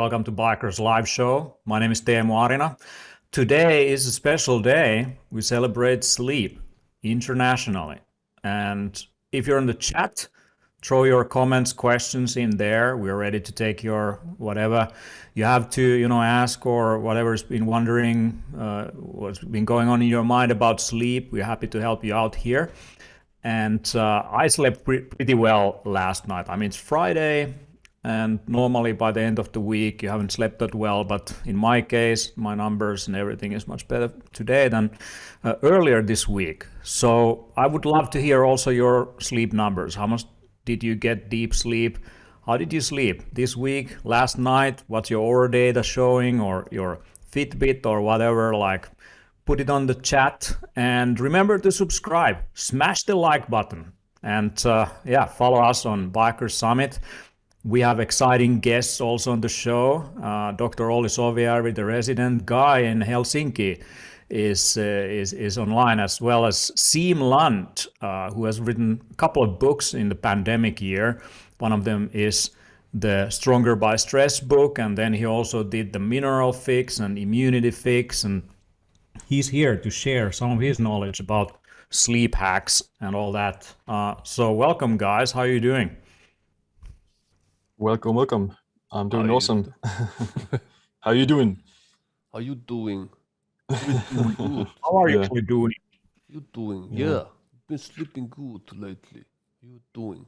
Welcome to Bikers Live Show. My name is Teemu Arina. Today is a special day. We celebrate sleep internationally. And if you're in the chat, throw your comments, questions in there. We're ready to take your whatever you have to, ask or whatever's been wondering, what's been going on in your mind about sleep. We're happy to help you out here. And I slept pretty well last night. I mean, it's Friday, and normally by the end of the week, you haven't slept that well. But in my case, my numbers and everything is much better today than earlier this week. So I would love to hear also your sleep numbers. How much did you get deep sleep? How did you sleep this week, last night? What's your Oura data showing, or your Fitbit or whatever? Put it on the chat, and remember to subscribe. Smash the like button, and follow us on Biker Summit. We have exciting guests also on the show. Dr. Olli Soviari, the resident guy in Helsinki, is online, as well as Siim Land, who has written a couple of books in the pandemic year. One of them is the Stronger by Stress book, and then he also did the Mineral Fix and Immunity Fix, and he's here to share some of his knowledge about sleep hacks and all that. So welcome, guys. How are you doing? Welcome. I'm doing awesome. How are you doing? How you doing? How are you doing? You doing? Yeah. Been sleeping good lately. You doing?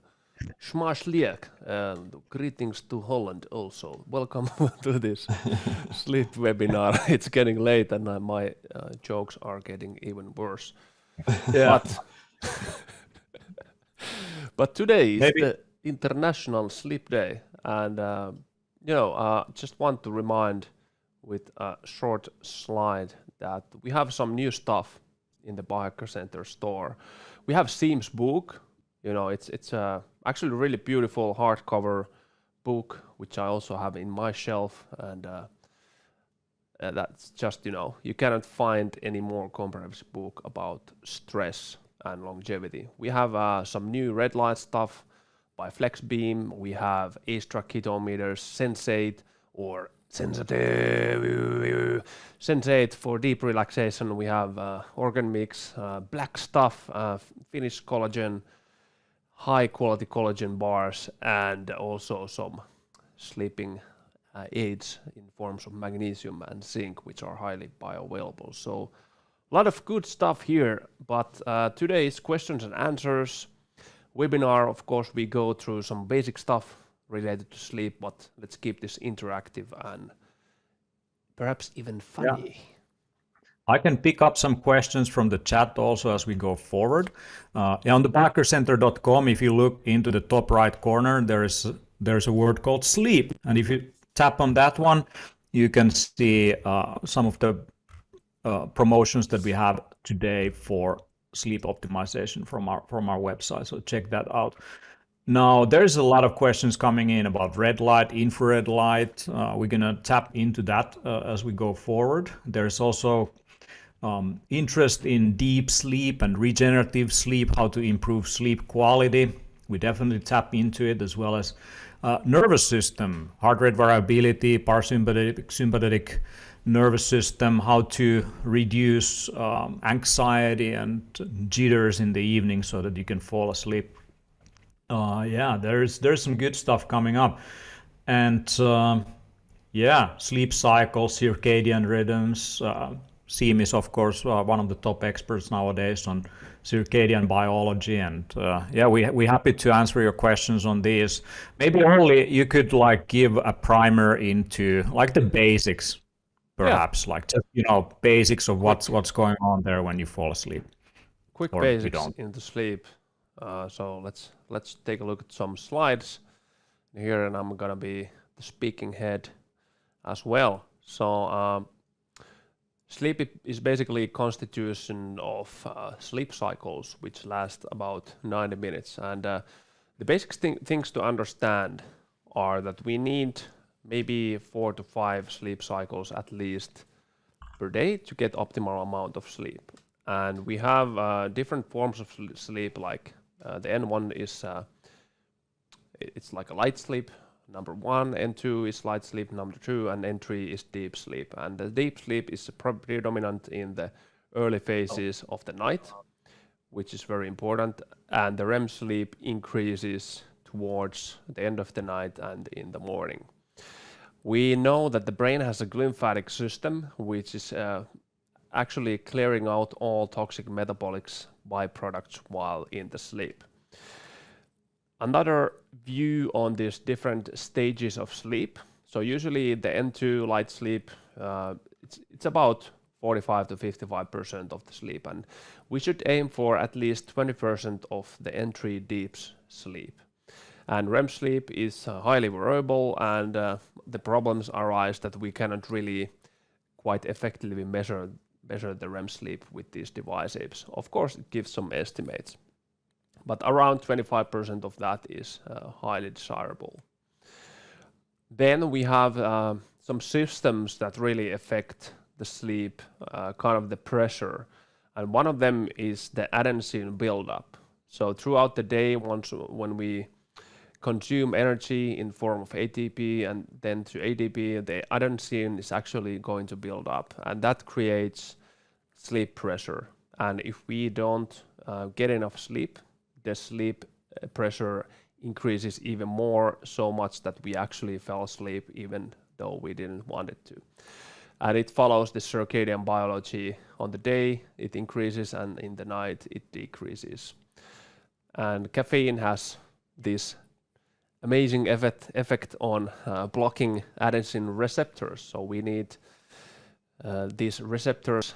Smash and greetings to Holland also. Welcome to this sleep webinar. It's getting late and my jokes are getting even worse. Yeah. But today is the International Sleep Day, and just want to remind with a short slide that we have some new stuff in the Biker Center store. We have Siim's book. It's actually a really beautiful hardcover book, which I also have in my shelf, and that's just, you cannot find any more comprehensive book about stress and longevity. We have some new red light stuff by FlexBeam. We have Ace-Track Ketometers, Sensate or Sensate for deep relaxation. We have Organ Mix, Black Stuff, Finnish collagen, high quality collagen bars, and also some sleeping aids in forms of magnesium and zinc, which are highly bioavailable. So a lot of good stuff here, but today's questions and answers webinar, of course, we go through some basic stuff related to sleep, but let's keep this interactive and perhaps even funny. Yeah. I can pick up some questions from the chat also as we go forward. On the bikercenter.com, if you look into the top right corner, there's a word called sleep. And if you tap on that one, you can see some of the promotions that we have today for sleep optimization from our website. So check that out. Now, there's a lot of questions coming in about red light, infrared light. We're going to tap into that as we go forward. There's also interest in deep sleep and regenerative sleep, how to improve sleep quality. We definitely tap into it, as well as nervous system, heart rate variability, parasympathetic nervous system, how to reduce anxiety and jitters in the evening so that you can fall asleep. There's some good stuff coming up. And sleep cycles, circadian rhythms. Siim is, of course, one of the top experts nowadays on circadian biology, and we're happy to answer your questions on these. Maybe only you could give a primer into the basics, perhaps, basics of what's going on there when you fall asleep. Quick basics into sleep. So let's take a look at some slides here, and I'm gonna be the speaking head as well. So sleep is basically a constitution of sleep cycles which last about 90 minutes. And the basic things to understand are that we need maybe 4 to 5 sleep cycles at least per day to get optimal amount of sleep. And we have different forms of sleep, like the N1 is it's like a light sleep, number 1, N2 is light sleep number 2, and N3 is deep sleep. And the deep sleep is predominant in the early phases of the night, which is very important, and the REM sleep increases towards the end of the night and in the morning. We know that the brain has a glymphatic system, which is actually clearing out all toxic metabolics byproducts while in the sleep. Another view on these different stages of sleep. So usually the N2 light sleep, it's about 45 to 55% of the sleep, and we should aim for at least 20% of the N3 deep sleep. And REM sleep is highly variable, and the problems arise that we cannot really quite effectively measure the REM sleep with these devices. Of course, it gives some estimates, but around 25% of that is highly desirable. Then we have some systems that really affect the sleep, kind of the pressure, and one of them is the adenosine buildup. So throughout the day, when we consume energy in form of ATP and then to ADP, the adenosine is actually going to build up, and that creates sleep pressure. And if we don't get enough sleep, the sleep pressure increases even more, so much that we actually fell asleep even though we didn't want it to. And it follows the circadian biology. On the day it increases, and in the night it decreases. And caffeine has this amazing effect on blocking adenosine receptors. So we need these receptors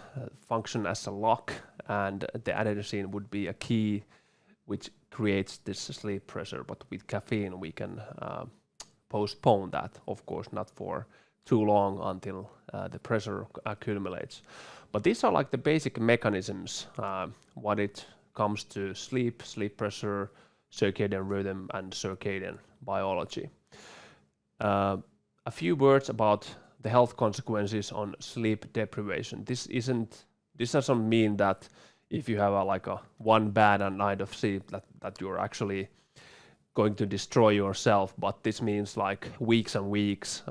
function as a lock, and the adenosine would be a key which creates this sleep pressure. But with caffeine we can postpone that, of course not for too long until the pressure accumulates. But these are like the basic mechanisms when it comes to sleep pressure, circadian rhythm, and circadian biology. A few words about the health consequences on sleep deprivation. This doesn't mean that if you have a one bad night of sleep that you're actually going to destroy yourself, but this means like weeks and weeks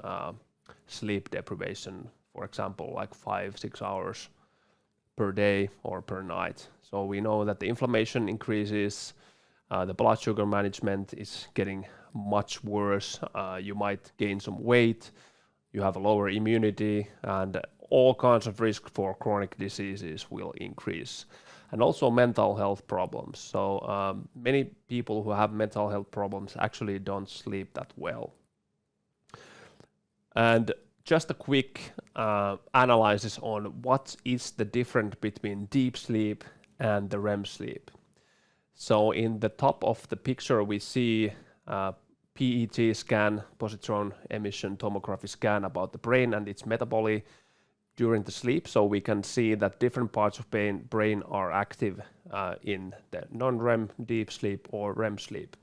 sleep deprivation, for example, like 5-6 hours per day or per night. So we know that the inflammation increases, the blood sugar management is getting much worse, you might gain some weight, you have a lower immunity, and all kinds of risk for chronic diseases will increase. And also mental health problems. So many people who have mental health problems actually don't sleep that well. And just a quick analysis on what is the difference between deep sleep and the REM sleep. So in the top of the picture we see PET scan, positron emission tomography scan about the brain and its metabolic during the sleep. So we can see that different parts of brain are active in the non-REM deep sleep or REM sleep.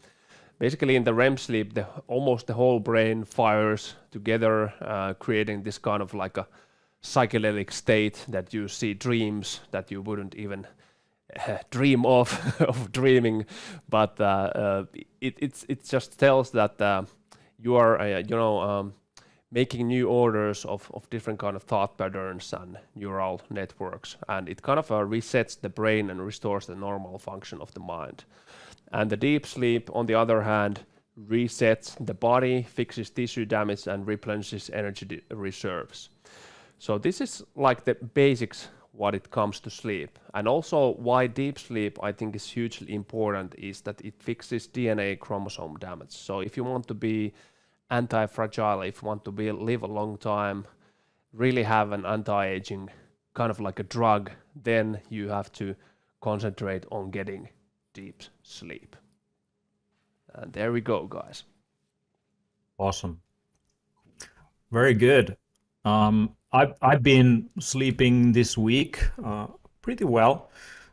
Basically in the REM sleep, almost the whole brain fires together, creating this kind of like a psychedelic state that you see dreams that you wouldn't even dream of dreaming, but it just tells that you are making new orders of different kind of thought patterns and neural networks, and it kind of resets the brain and restores the normal function of the mind. And the deep sleep, on the other hand, resets the body, fixes tissue damage, and replenishes energy reserves. So this is like the basics what it comes to sleep. And also why deep sleep I think is hugely important is that it fixes DNA chromosome damage. So if you want to be anti-fragile, if you want to live a long time, really have an anti-aging kind of like a drug, then you have to concentrate on getting deep sleep. And there we go, guys. Awesome. Very good. I've been sleeping this week pretty well.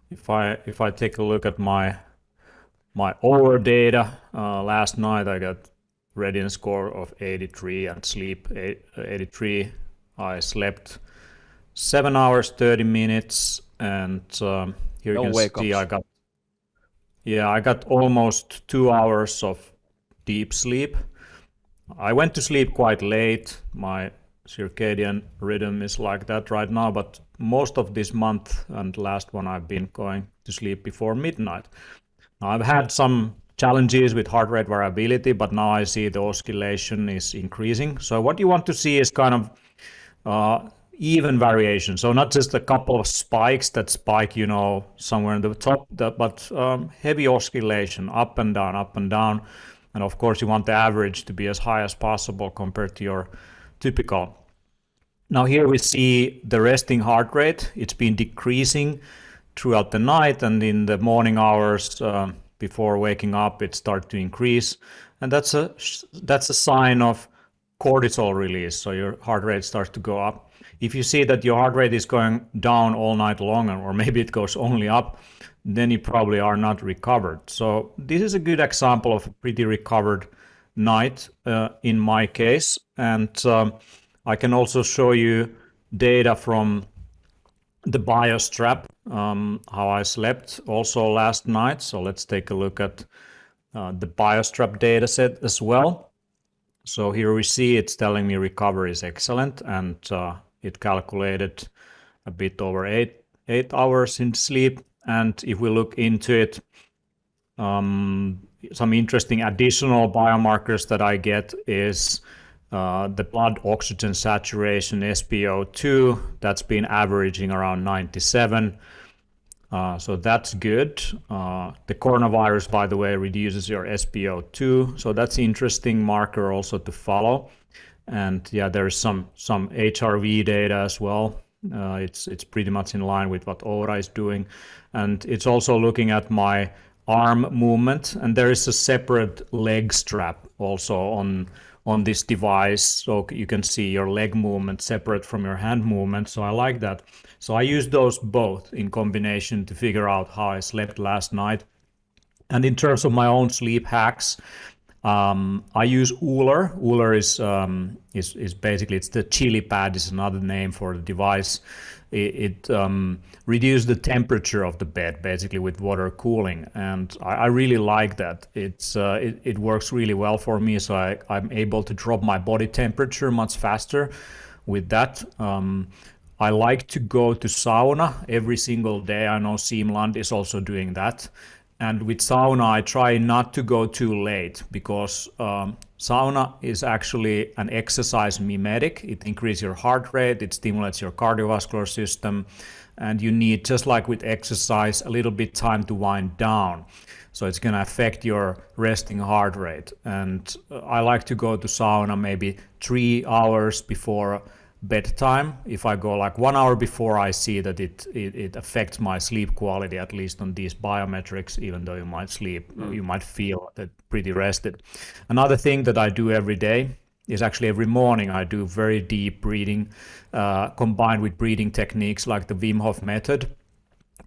If I take a look at my OR data, last night I got readiness score of 83 and sleep 83. I slept 7 hours 30 minutes, and here you can see I got almost 2 hours of deep sleep. I went to sleep quite late. My circadian rhythm is like that right now, but most of this month and last one I've been going to sleep before midnight. Now, I've had some challenges with heart rate variability, but now I see the oscillation is increasing. So what you want to see is kind of even variation. So not just a couple of spikes that spike, somewhere in the top, but heavy oscillation, up and down, up and down. And of course, you want the average to be as high as possible compared to your typical. Now here we see the resting heart rate. It's been decreasing throughout the night, and in the morning hours before waking up, it starts to increase. And that's a sign of cortisol release. So your heart rate starts to go up. If you see that your heart rate is going down all night long, or maybe it goes only up, then you probably are not recovered. So this is a good example of a pretty recovered night in my case. And I can also show you data from the BioStrap, how I slept also last night. So let's take a look at the BioStrap data set as well. So here we see it's telling me recovery is excellent, and it calculated a bit over eight hours in sleep. And if we look into it, some interesting additional biomarkers that I get is the blood oxygen saturation, SpO2, that's been averaging around 97. So that's good. The coronavirus, by the way, reduces your SpO2. So that's an interesting marker also to follow. And yeah, there's some HRV data as well. It's pretty much in line with what Oura is doing. And it's also looking at my arm movement. And there is a separate leg strap also on this device, so you can see your leg movement separate from your hand movement. So I like that. So I use those both in combination to figure out how I slept last night. And in terms of my own sleep hacks, I use Ooler. Ooler is basically, it's the chili pad is another name for the device. It reduces the temperature of the bed basically with water cooling, and I really like that. It works really well for me, so I'm able to drop my body temperature much faster with that. I like to go to sauna every single day. I know Seamland is also doing that. And with sauna, I try not to go too late because sauna is actually an exercise mimetic. It increases your heart rate, it stimulates your cardiovascular system, and you need, just like with exercise, a little bit time to wind down. So it's going to affect your resting heart rate. And I like to go to sauna maybe 3 hours before bedtime. If I go like 1 hour before, I see that it affects my sleep quality, at least on these biometrics, even though you might sleep, you might feel that pretty rested. Another thing that I do every day is actually every morning I do very deep breathing combined with breathing techniques like the Wim Hof method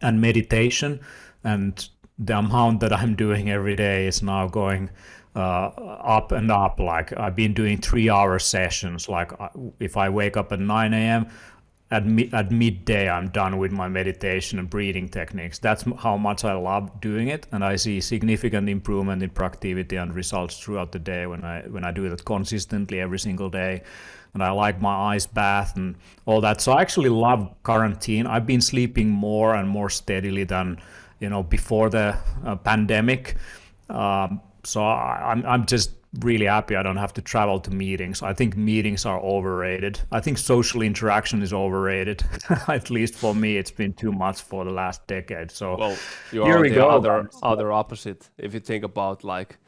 and meditation. And the amount that I'm doing every day is now going up and up. Like I've been doing 3-hour sessions. Like if I wake up at 9 a.m., at midday I'm done with my meditation and breathing techniques. That's how much I love doing it, and I see significant improvement in productivity and results throughout the day when I do that consistently every single day. And I like my ice bath and all that. So I actually love quarantine. I've been sleeping more and more steadily than before the pandemic. So I'm just really happy I don't have to travel to meetings. I think meetings are overrated. I think social interaction is overrated. At least for me, it's been too much for the last decade. So well, you here are we the go. other opposite. If you think about, like,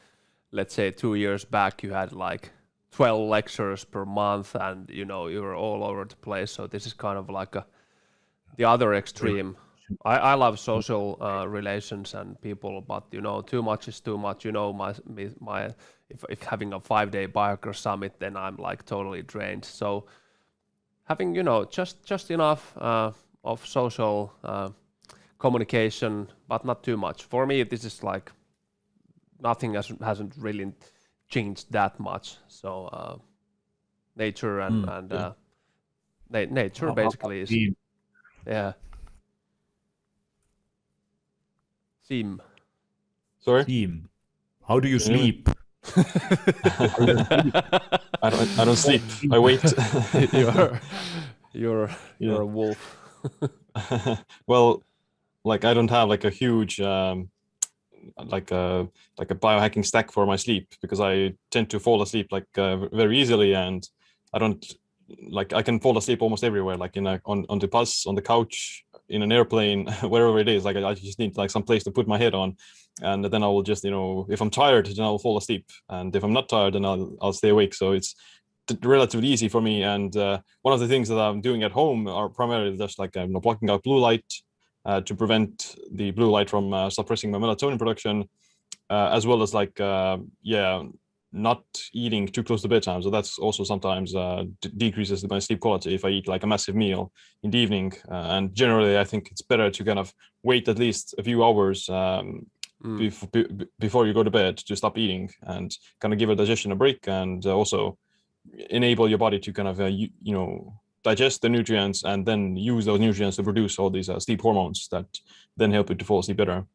let's say 2 years back, you had like 12 lectures per month, and you were all over the place. So this is kind of like the other extreme. I love social relations and people, but too much is too much. My if having a 5-day Biohacker Summit, then I'm like totally drained. So having just enough of social communication, but not too much. For me, this is like nothing hasn't really changed that much. So nature and nature basically is yeah. Team. Sorry? Team. How do you Can you hear me? sleep? I don't sleep. I wait. You're a wolf. Well, like I don't have like a huge like a biohacking stack for my sleep because I tend to fall asleep like very easily, and I don't like I can fall asleep almost everywhere, like in a on the bus, on the couch, in an airplane, wherever it is. Like I just need like some place to put my head on, and then I will just, you know, if I'm tired, then I'll fall asleep, and if I'm not tired, then I'll stay awake. So it's relatively easy for me. And one of the things that I'm doing at home are primarily just like blocking out blue light to prevent the blue light from suppressing my melatonin production, as well as like not eating too close to bedtime. So that's also sometimes decreases my sleep quality if I eat like a massive meal in the evening. And generally, I think it's better to kind of wait at least a few hours before you go to bed to stop eating and kind of give a digestion a break, and also enable your body to kind of digest the nutrients and then use those nutrients to produce all these sleep hormones that then help you to fall asleep better.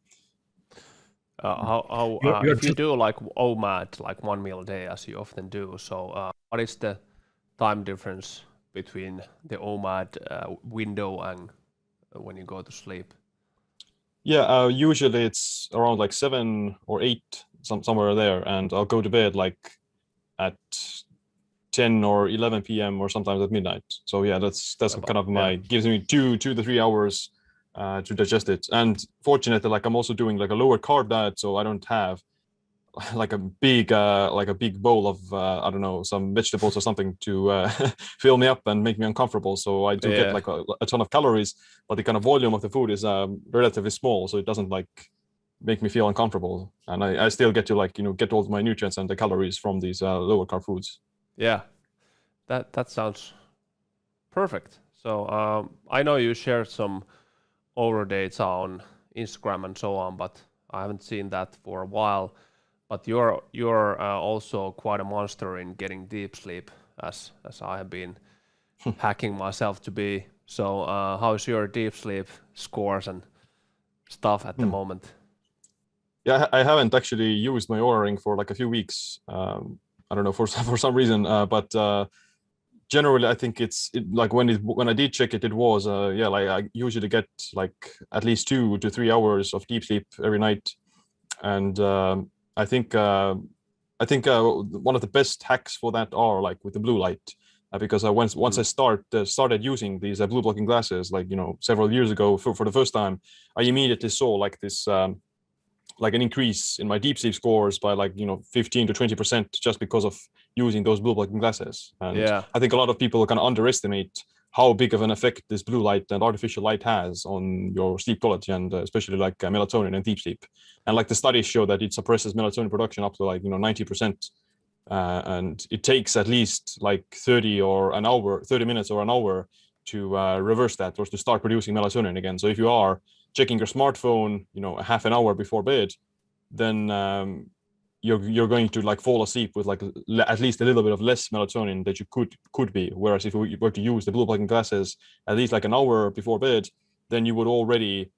If you do like OMAD, like 1 meal a day, as you often do, so what is the time difference between the OMAD window and when you go to sleep? Yeah, usually it's around like 7 or 8, somewhere there, and I'll go to bed like at 10 or 11 p.m. or sometimes at midnight. So yeah, that's kind of gives me 2 to 3 hours to digest it. And fortunately, like I'm also doing like a lower carb diet, so I don't have like a big bowl of I don't know, some vegetables or something to fill me up and make me uncomfortable. So I do get like a ton of calories, but the kind of volume of the food is relatively small, so it doesn't like make me feel uncomfortable, and I still get to like, you know, get all of my nutrients and the calories from these lower carb foods. Yeah, that sounds perfect. So I know you shared some over data on Instagram and so on, but I haven't seen that for a while. But you're also quite a monster in getting deep sleep, as I have been hacking myself to be. So how's your deep sleep scores and stuff at the moment? Yeah, I haven't actually used my Oura Ring for like a few weeks. I don't know, for some reason, but generally I think it's like when I did check it, it was like I usually get like at least 2 to 3 hours of deep sleep every night, and I think one of the best hacks for that are like with the blue light, because once I started using these blue blocking glasses, like, you know, several years ago for the first time, I immediately saw like this like an increase in my deep sleep scores by like, you know, 15 to 20% just because of using those blue blocking glasses. And I think a lot of people kind of underestimate how big of an effect this blue light and artificial light has on your sleep quality, and especially like melatonin and deep sleep. And like the studies show that it suppresses melatonin production up to like, you know, 90%. And it takes at least like 30 minutes or an hour to reverse that, or to start producing melatonin again. So if you are checking your smartphone, you know, a half an hour before bed, then you're going to like fall asleep with like at least a little bit of less melatonin that you could be. Whereas if you were to use the blue blocking glasses at least like an hour before bed, then you would already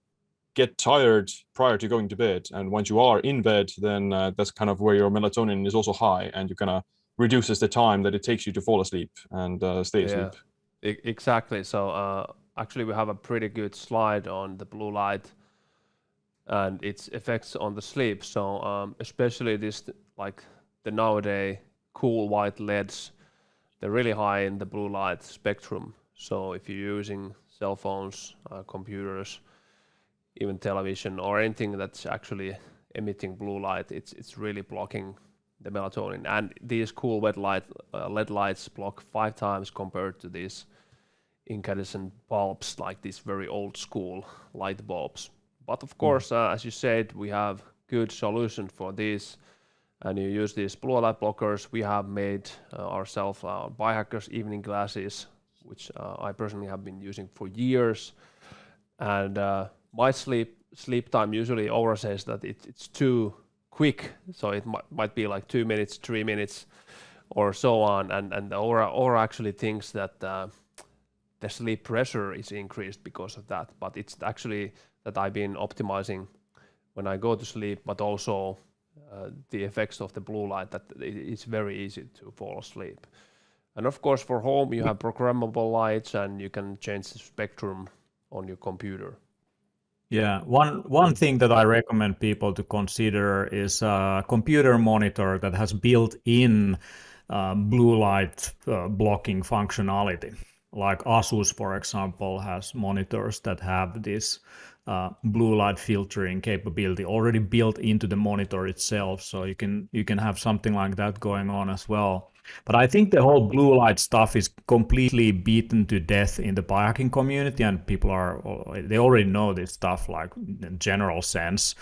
get tired prior to going to bed. And once you are in bed, then that's kind of where your melatonin is also high, and you kind of reduces the time that it takes you to fall asleep and stay asleep. Exactly. So actually we have a pretty good slide on the blue light and its effects on the sleep. So especially this, like the nowadays cool white LEDs, they're really high in the blue light spectrum. So if you're using cell phones, computers, even television or anything that's actually emitting blue light, it's really blocking the melatonin. And these cool LED lights block 5 times compared to these incandescent bulbs, like these very old school light bulbs. But of course, as you said, we have good solution for this, and you use these blue light blockers. We have made ourselves Biohackers evening glasses, which I personally have been using for years. And my sleep time usually Oura says that it's too quick, so it might be like 2 minutes, 3 minutes, or so on. And the Oura actually thinks that the sleep pressure is increased because of that, but it's actually that I've been optimizing when I go to sleep, but also the effects of the blue light that it's very easy to fall asleep. And of course, for home, you have programmable lights and you can change the spectrum on your computer. Yeah, one thing that I recommend people to consider is a computer monitor that has built-in blue light blocking functionality. Like Asus, for example, has monitors that have this blue light filtering capability already built into the monitor itself, so you can have something like that going on as well. But I think the whole blue light stuff is completely beaten to death in the biohacking community, and people they already know this stuff like in general sense.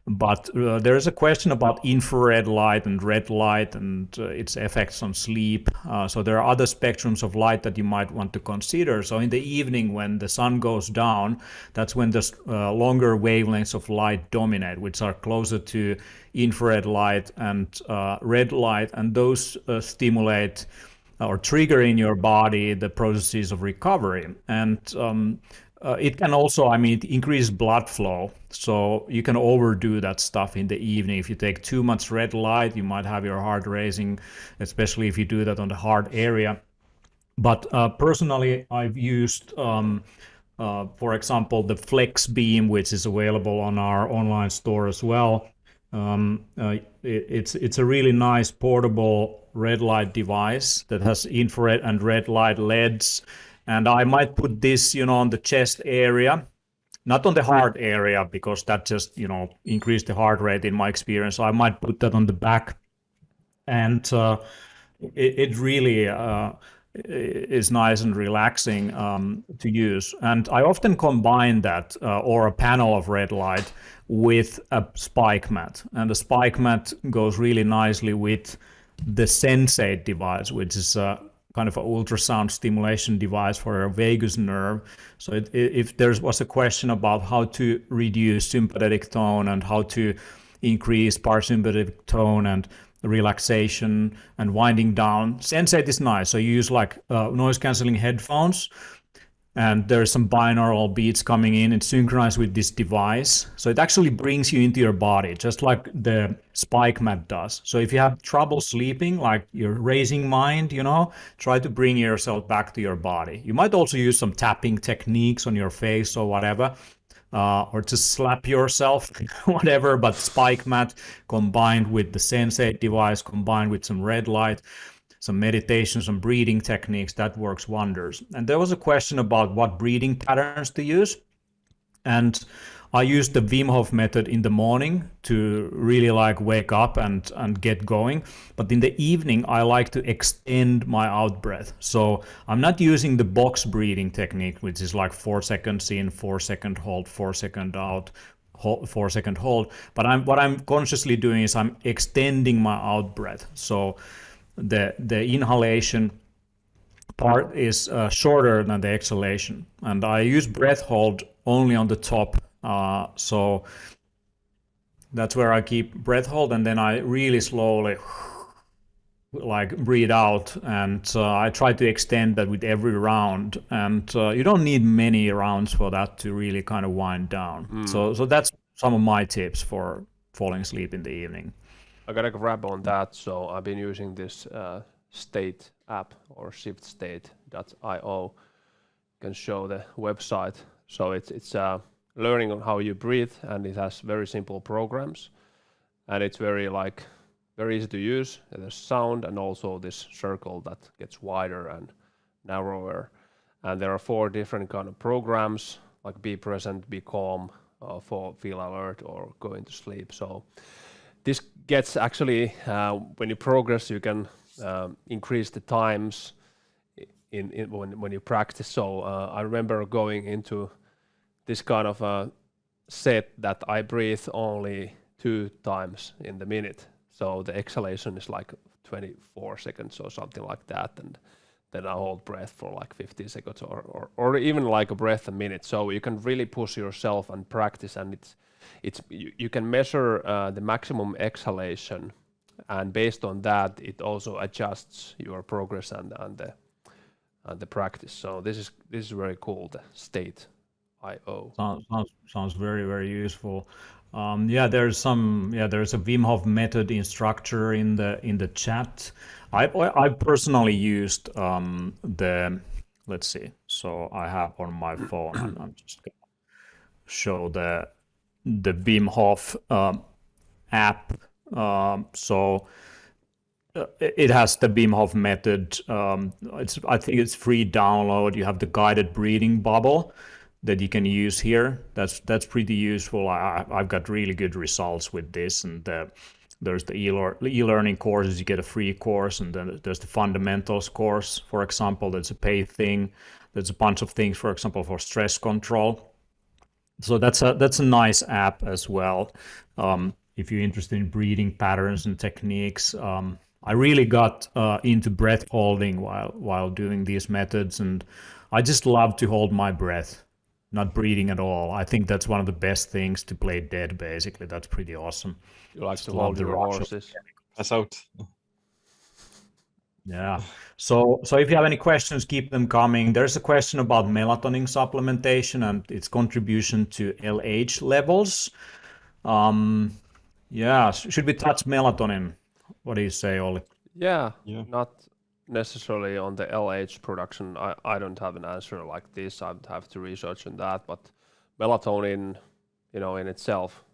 But there is a question about infrared light and red light and its effects on sleep. So there are other spectrums of light that you might want to consider. So in the evening when the sun goes down, that's when the longer wavelengths of light dominate, which are closer to infrared light and red light. And those stimulate or trigger in your body the processes of recovery. And it can also, increase blood flow. So you can overdo that stuff in the evening. If you take too much red light, you might have your heart racing, especially if you do that on the heart area. But personally, I've used, for example, the Flex Beam, which is available on our online store as well. It's a really nice portable red light device that has infrared and red light LEDs. And I might put this, on the chest area, not on the heart area, because that just, increased the heart rate in my experience. So I might put that on the back. And it really is nice and relaxing to use. And I often combine that or a panel of red light with a spike mat. And the spike mat goes really nicely with the Sensate device, which is kind of an ultrasound stimulation device for your vagus nerve. So if there was a question about how to reduce sympathetic tone and how to increase parasympathetic tone and relaxation and winding down, Sensate is nice. So you use like noise cancelling headphones, and there's some binaural beats coming in. It's synchronized with this device. So it actually brings you into your body, just like the spike mat does. So if you have trouble sleeping, like you're racing mind, try to bring yourself back to your body. You might also use some tapping techniques on your face or whatever, or just slap yourself, whatever. But spike mat combined with the Sensate device, combined with some red light, some meditation, some breathing techniques, that works wonders. And there was a question about what breathing patterns to use. And I used the Wim Hof method in the morning to really wake up and get going. But in the evening, I like to extend my out breath. So I'm not using the box breathing technique, which is like 4 seconds in, 4 second hold, 4 second out, 4 second hold. But what I'm consciously doing is I'm extending my out breath. So the inhalation part is shorter than the exhalation, and I use breath hold only on the top, so that's where I keep breath hold, and then I really slowly breathe out, and I try to extend that with every round, and you don't need many rounds for that to really kind of wind down. So that's some of my tips for falling asleep in the evening. I gotta grab on that. So I've been using this State app, or shiftstate.io. Can show the website. So it's learning on how you breathe, and it has very simple programs, and it's very easy to use. There's sound and also this circle that gets wider and narrower. And there are 4 different kind of programs, like be present, be calm, feel alert, or going to sleep. So this gets actually, when you progress, you can increase the times when you practice. So I remember going into this kind of a set that I breathe only 2 times in the minute. So the exhalation is like 24 seconds or something like that. And then I hold breath for like 15 seconds or even like a breath a minute. So you can really push yourself and practice, and you can measure the maximum exhalation, and based on that, it also adjusts your progress and the practice. So this is very cool. The State.io sounds very, very useful. There's a Wim Hof method instructor in the chat. I personally used let's see. So I have on my phone, and I'm just gonna show the Wim Hof app. It has the Wim Hof method. I think it's free download. You have the guided breathing bubble that you can use here. That's pretty useful. I've got really good results with this. And there's the e-learning courses. You get a free course, and then there's the fundamentals course, for example. That's a paid thing. There's a bunch of things, for example, for stress control. So that's a nice app as well. If you're interested in breathing patterns and techniques. I really got into breath holding while doing these methods, and I just love to hold my breath, not breathing at all. I think that's one of the best things to play dead, basically. That's pretty awesome. You like to hold your horses. Pass out. Yeah. So if you have any questions, keep them coming. There's a question about melatonin supplementation and its contribution to LH levels. Should we touch melatonin? What do you say, Olli? Yeah, not necessarily on the LH production. I don't have an answer like this. I'd have to research on that. But melatonin, in itself,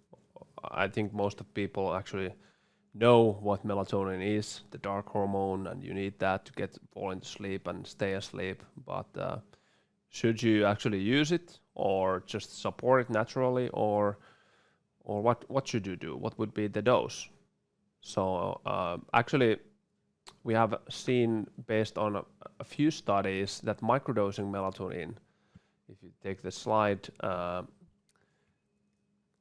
I think most of people actually know what melatonin is, the dark hormone, and you need that to fall into sleep and stay asleep. But should you actually use it, or just support it naturally, or what should you do? What would be the dose? So actually, we have seen, based on a few studies, that microdosing melatonin, if you take the slide,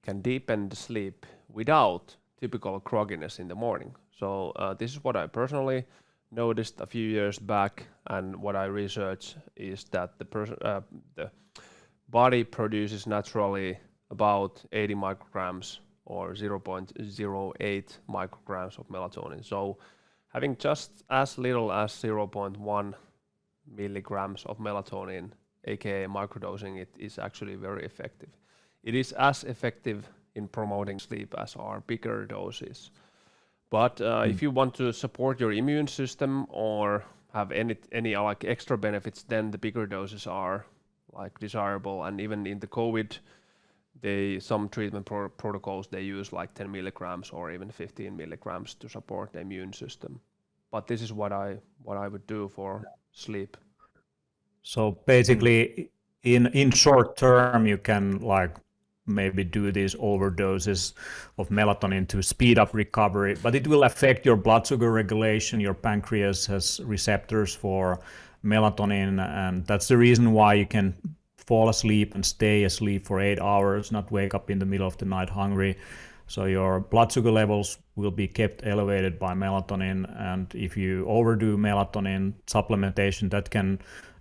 can deepen the sleep without typical grogginess in the morning. So this is what I personally noticed a few years back, and what I researched is that the body produces naturally about 80 micrograms or 0.08 micrograms of melatonin. So having just as little as 0.1 milligrams of melatonin, aka microdosing it, is actually very effective. It is as effective in promoting sleep as are bigger doses. But if you want to support your immune system or have any like extra benefits, then the bigger doses are like desirable. And even in the COVID, some treatment protocols, they use like 10 milligrams or even 15 milligrams to support the immune system. But this is what I would do for sleep. So basically, in short term, you can like maybe do these overdoses of melatonin to speed up recovery, but it will affect your blood sugar regulation. Your pancreas has receptors for melatonin, and that's the reason why you can fall asleep and stay asleep for 8 hours, not wake up in the middle of the night hungry. So your blood sugar levels will be kept elevated by melatonin, and if you overdo melatonin supplementation, that can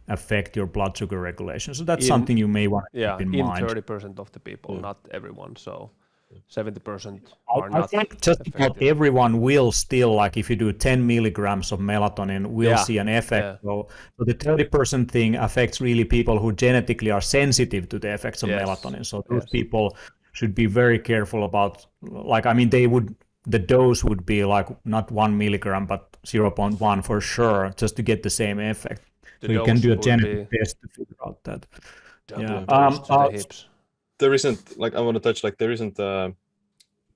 affect your blood sugar regulation. So that's something you may want to keep in mind. 30% of the people, not everyone. So 70% are not. I think just about everyone will still, like if you do 10 milligrams of melatonin, will see an effect. Yeah. So the 30% thing affects really people who genetically are sensitive to the effects of melatonin. So those people should be very careful about, the dose would be like not 1 milligram, but 0.1 for sure, just to get the same effect. So you can do a genetic test to figure out that. There isn't, like, I want to touch, like, there isn't,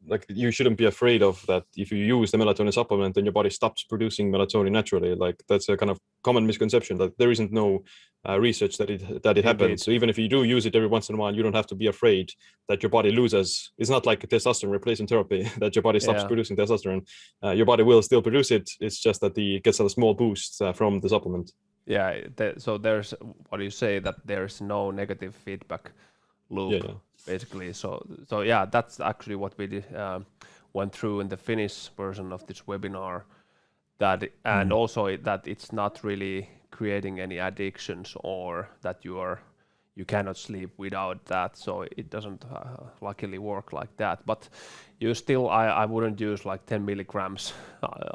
like, you shouldn't be afraid of that. If you use the melatonin supplement, then your body stops producing melatonin naturally. Like, that's a kind of common misconception, that there isn't no research that it happens. So even if you do use it every once in a while, you don't have to be afraid that your body loses. It's not like a testosterone replacement therapy that your body stops producing testosterone. Your body will still produce it. It's just that it gets a small boost from the supplement. Yeah, so there's what you say, that there's no negative feedback loop, basically. So yeah, that's actually what we went through in the Finnish version of this webinar. And also that it's not really creating any addictions, or that you cannot sleep without that. So it doesn't luckily work like that. But you still, I wouldn't use like 10 milligrams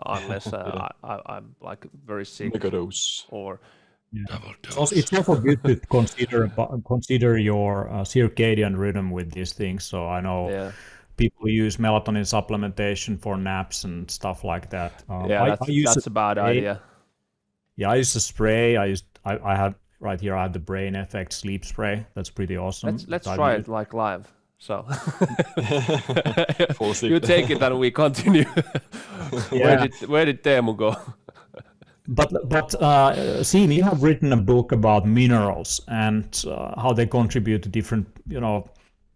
unless I'm like very sick. Megadose. Or it's also good to consider your circadian rhythm with these things. So I know people use melatonin supplementation for naps and stuff like that. Yeah, I use that's a bad spray. idea. Yeah, I use a spray. I have right here. I have the Brain Effect sleep spray. That's pretty awesome. Let's I've try used- it like live. So Fall asleep. you take it and we continue. Yeah. Where did Teemu go? But Siim, you have written a book about minerals and how they contribute to different,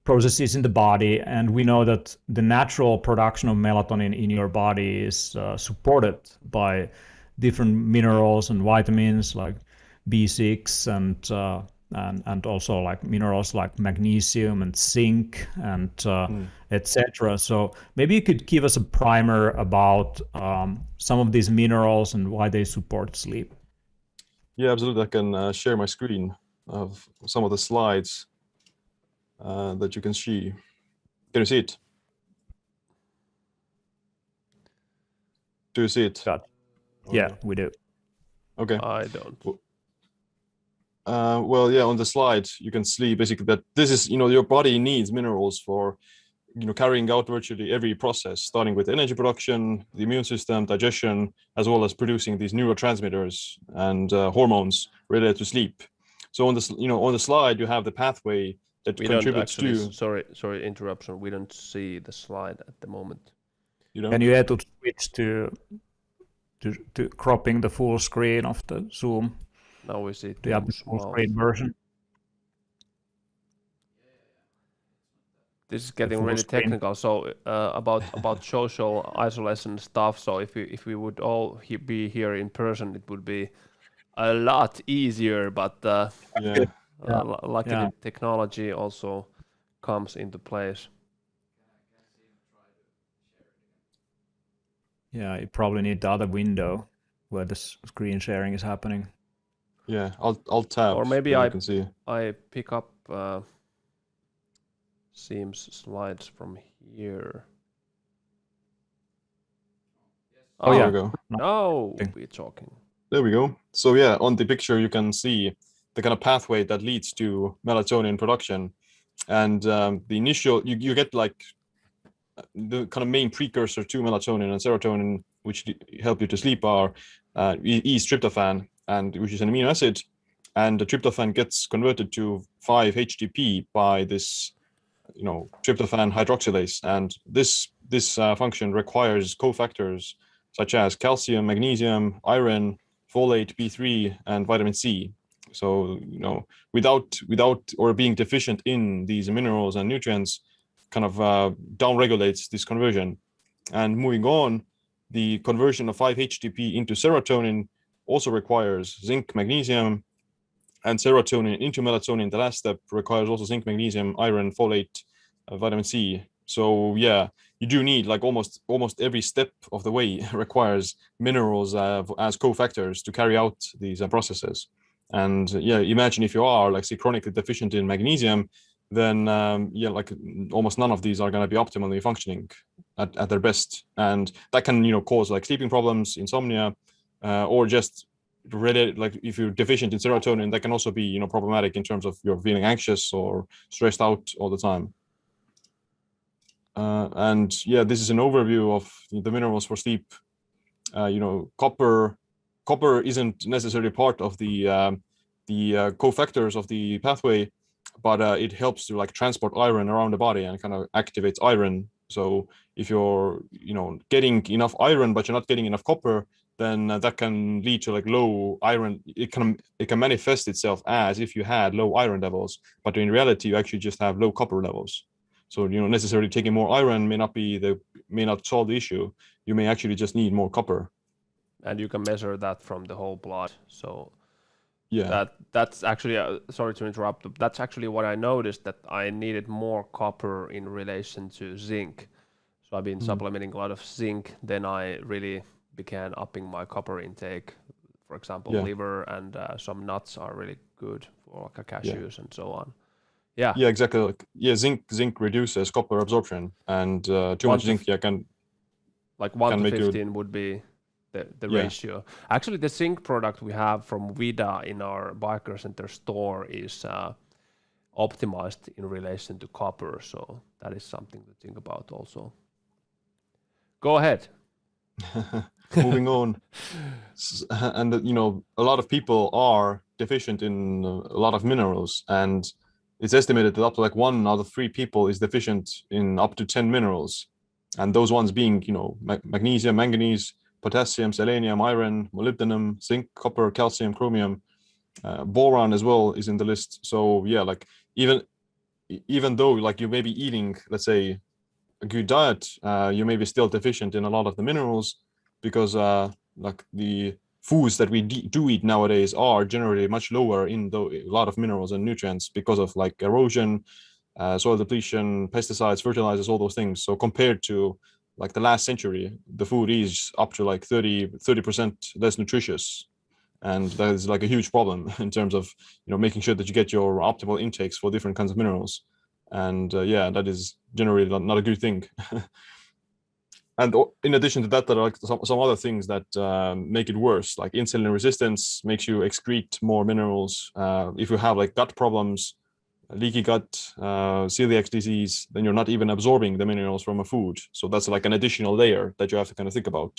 processes in the body. And we know that the natural production of melatonin in your body is supported by different minerals and vitamins like B6 and also like minerals like magnesium and zinc and etc. So maybe you could give us a primer about some of these minerals and why they support sleep. Yeah, absolutely. I can share my screen of some of the slides that you can see. Can you see it? Do you see it? Got it. Yeah, we do. Okay. I don't. Well, yeah, on the slide you can see basically that this is, your body needs minerals for, carrying out virtually every process, starting with energy production, the immune system, digestion, as well as producing these neurotransmitters and hormones related to sleep. So on this, on the slide you have the pathway that We don't contributes actually. to. Sorry, interruption. We don't see the slide at the moment. Can you to switch to cropping the full screen of the Zoom? Now we see Do you have the Teemu's full mouth. screen version? This is getting full really screen. technical. So about social isolation stuff. So if we would all be here in person, it would be a lot easier. But Yeah. luckily, Yeah. technology also comes into place. Yeah, you probably need the other window where the screen sharing is happening. Yeah, I'll tab. Or maybe then I- you can see. I pick up Siim's slides from here. Oh, There yeah. we go. No, Thing. we're talking. There we go. So yeah, on the picture you can see the kind of pathway that leads to melatonin production, and the initial you get like the kind of main precursor to melatonin and serotonin, which help you to sleep, are is tryptophan, and which is an amino acid, and the tryptophan gets converted to 5-HTP by this, tryptophan hydroxylase, and this function requires cofactors such as calcium, magnesium, iron, folate, B3, and vitamin C. So, without or being deficient in these minerals and nutrients, kind of downregulates this conversion. And moving on, the conversion of 5-HTP into serotonin also requires zinc, magnesium, and serotonin into melatonin. The last step requires also zinc, magnesium, iron, folate, vitamin C. So yeah, you do need like almost every step of the way requires minerals as cofactors to carry out these processes. And yeah, imagine if you are like say chronically deficient in magnesium, then like almost none of these are going to be optimally functioning at their best, and that can cause like sleeping problems, insomnia, or just related, like if you're deficient in serotonin, that can also be problematic in terms of you're feeling anxious or stressed out all the time. And yeah, this is an overview of the minerals for sleep. Copper isn't necessarily part of the cofactors of the pathway, but it helps to like transport iron around the body and kind of activates iron. So if you're getting enough iron but you're not getting enough copper, then that can lead to like low iron. It can manifest itself as if you had low iron levels, but in reality you actually just have low copper levels. So necessarily taking more iron may not solve the issue. You may actually just need more copper. And you can measure that from the whole blood. So yeah, that's actually sorry to interrupt. That's actually what I noticed, that I needed more copper in relation to zinc. So I've been supplementing a lot of zinc. Then I really began upping my copper intake. For example, liver and some nuts are really good for like cashews and so on. Yeah. Yeah, exactly. Zinc reduces copper absorption, and too much zinc can like 1 can to make you- 15 would be the Yeah. ratio. Actually, the zinc product we have from Vida in our Biker Center store is optimized in relation to copper. So that is something to think about also. Go ahead. Moving on, and a lot of people are deficient in a lot of minerals, and it's estimated that up to like 1 out of 3 people is deficient in up to 10 minerals, and those ones being magnesium, manganese, potassium, selenium, iron, molybdenum, zinc, copper, calcium, chromium, boron as well is in the list. So yeah, like even though like you may be eating, let's say, a good diet, you may be still deficient in a lot of the minerals, because like the foods that we do eat nowadays are generally much lower in a lot of minerals and nutrients because of like erosion, soil depletion, pesticides, fertilizers, all those things. So compared to like the last century, the food is up to like 30% less nutritious. And that is like a huge problem in terms of making sure that you get your optimal intakes for different kinds of minerals. And yeah, that is generally not a good thing. And in addition to that, there are like some other things that make it worse, like insulin resistance makes you excrete more minerals. If you have like gut problems, leaky gut, celiac disease, then you're not even absorbing the minerals from a food. So that's like an additional layer that you have to kind of think about.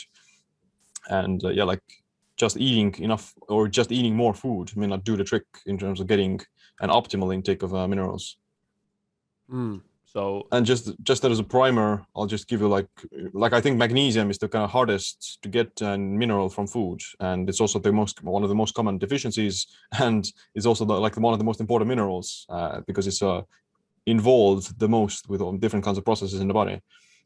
And yeah, like just eating enough or just eating more food may not do the trick in terms of getting an optimal intake of minerals. So, and just as a primer, I'll just give you like I think magnesium is the kind of hardest to get mineral from food, and it's also one of the most common deficiencies, and it's also one of the most important minerals because it's involved the most with all different kinds of processes in the body.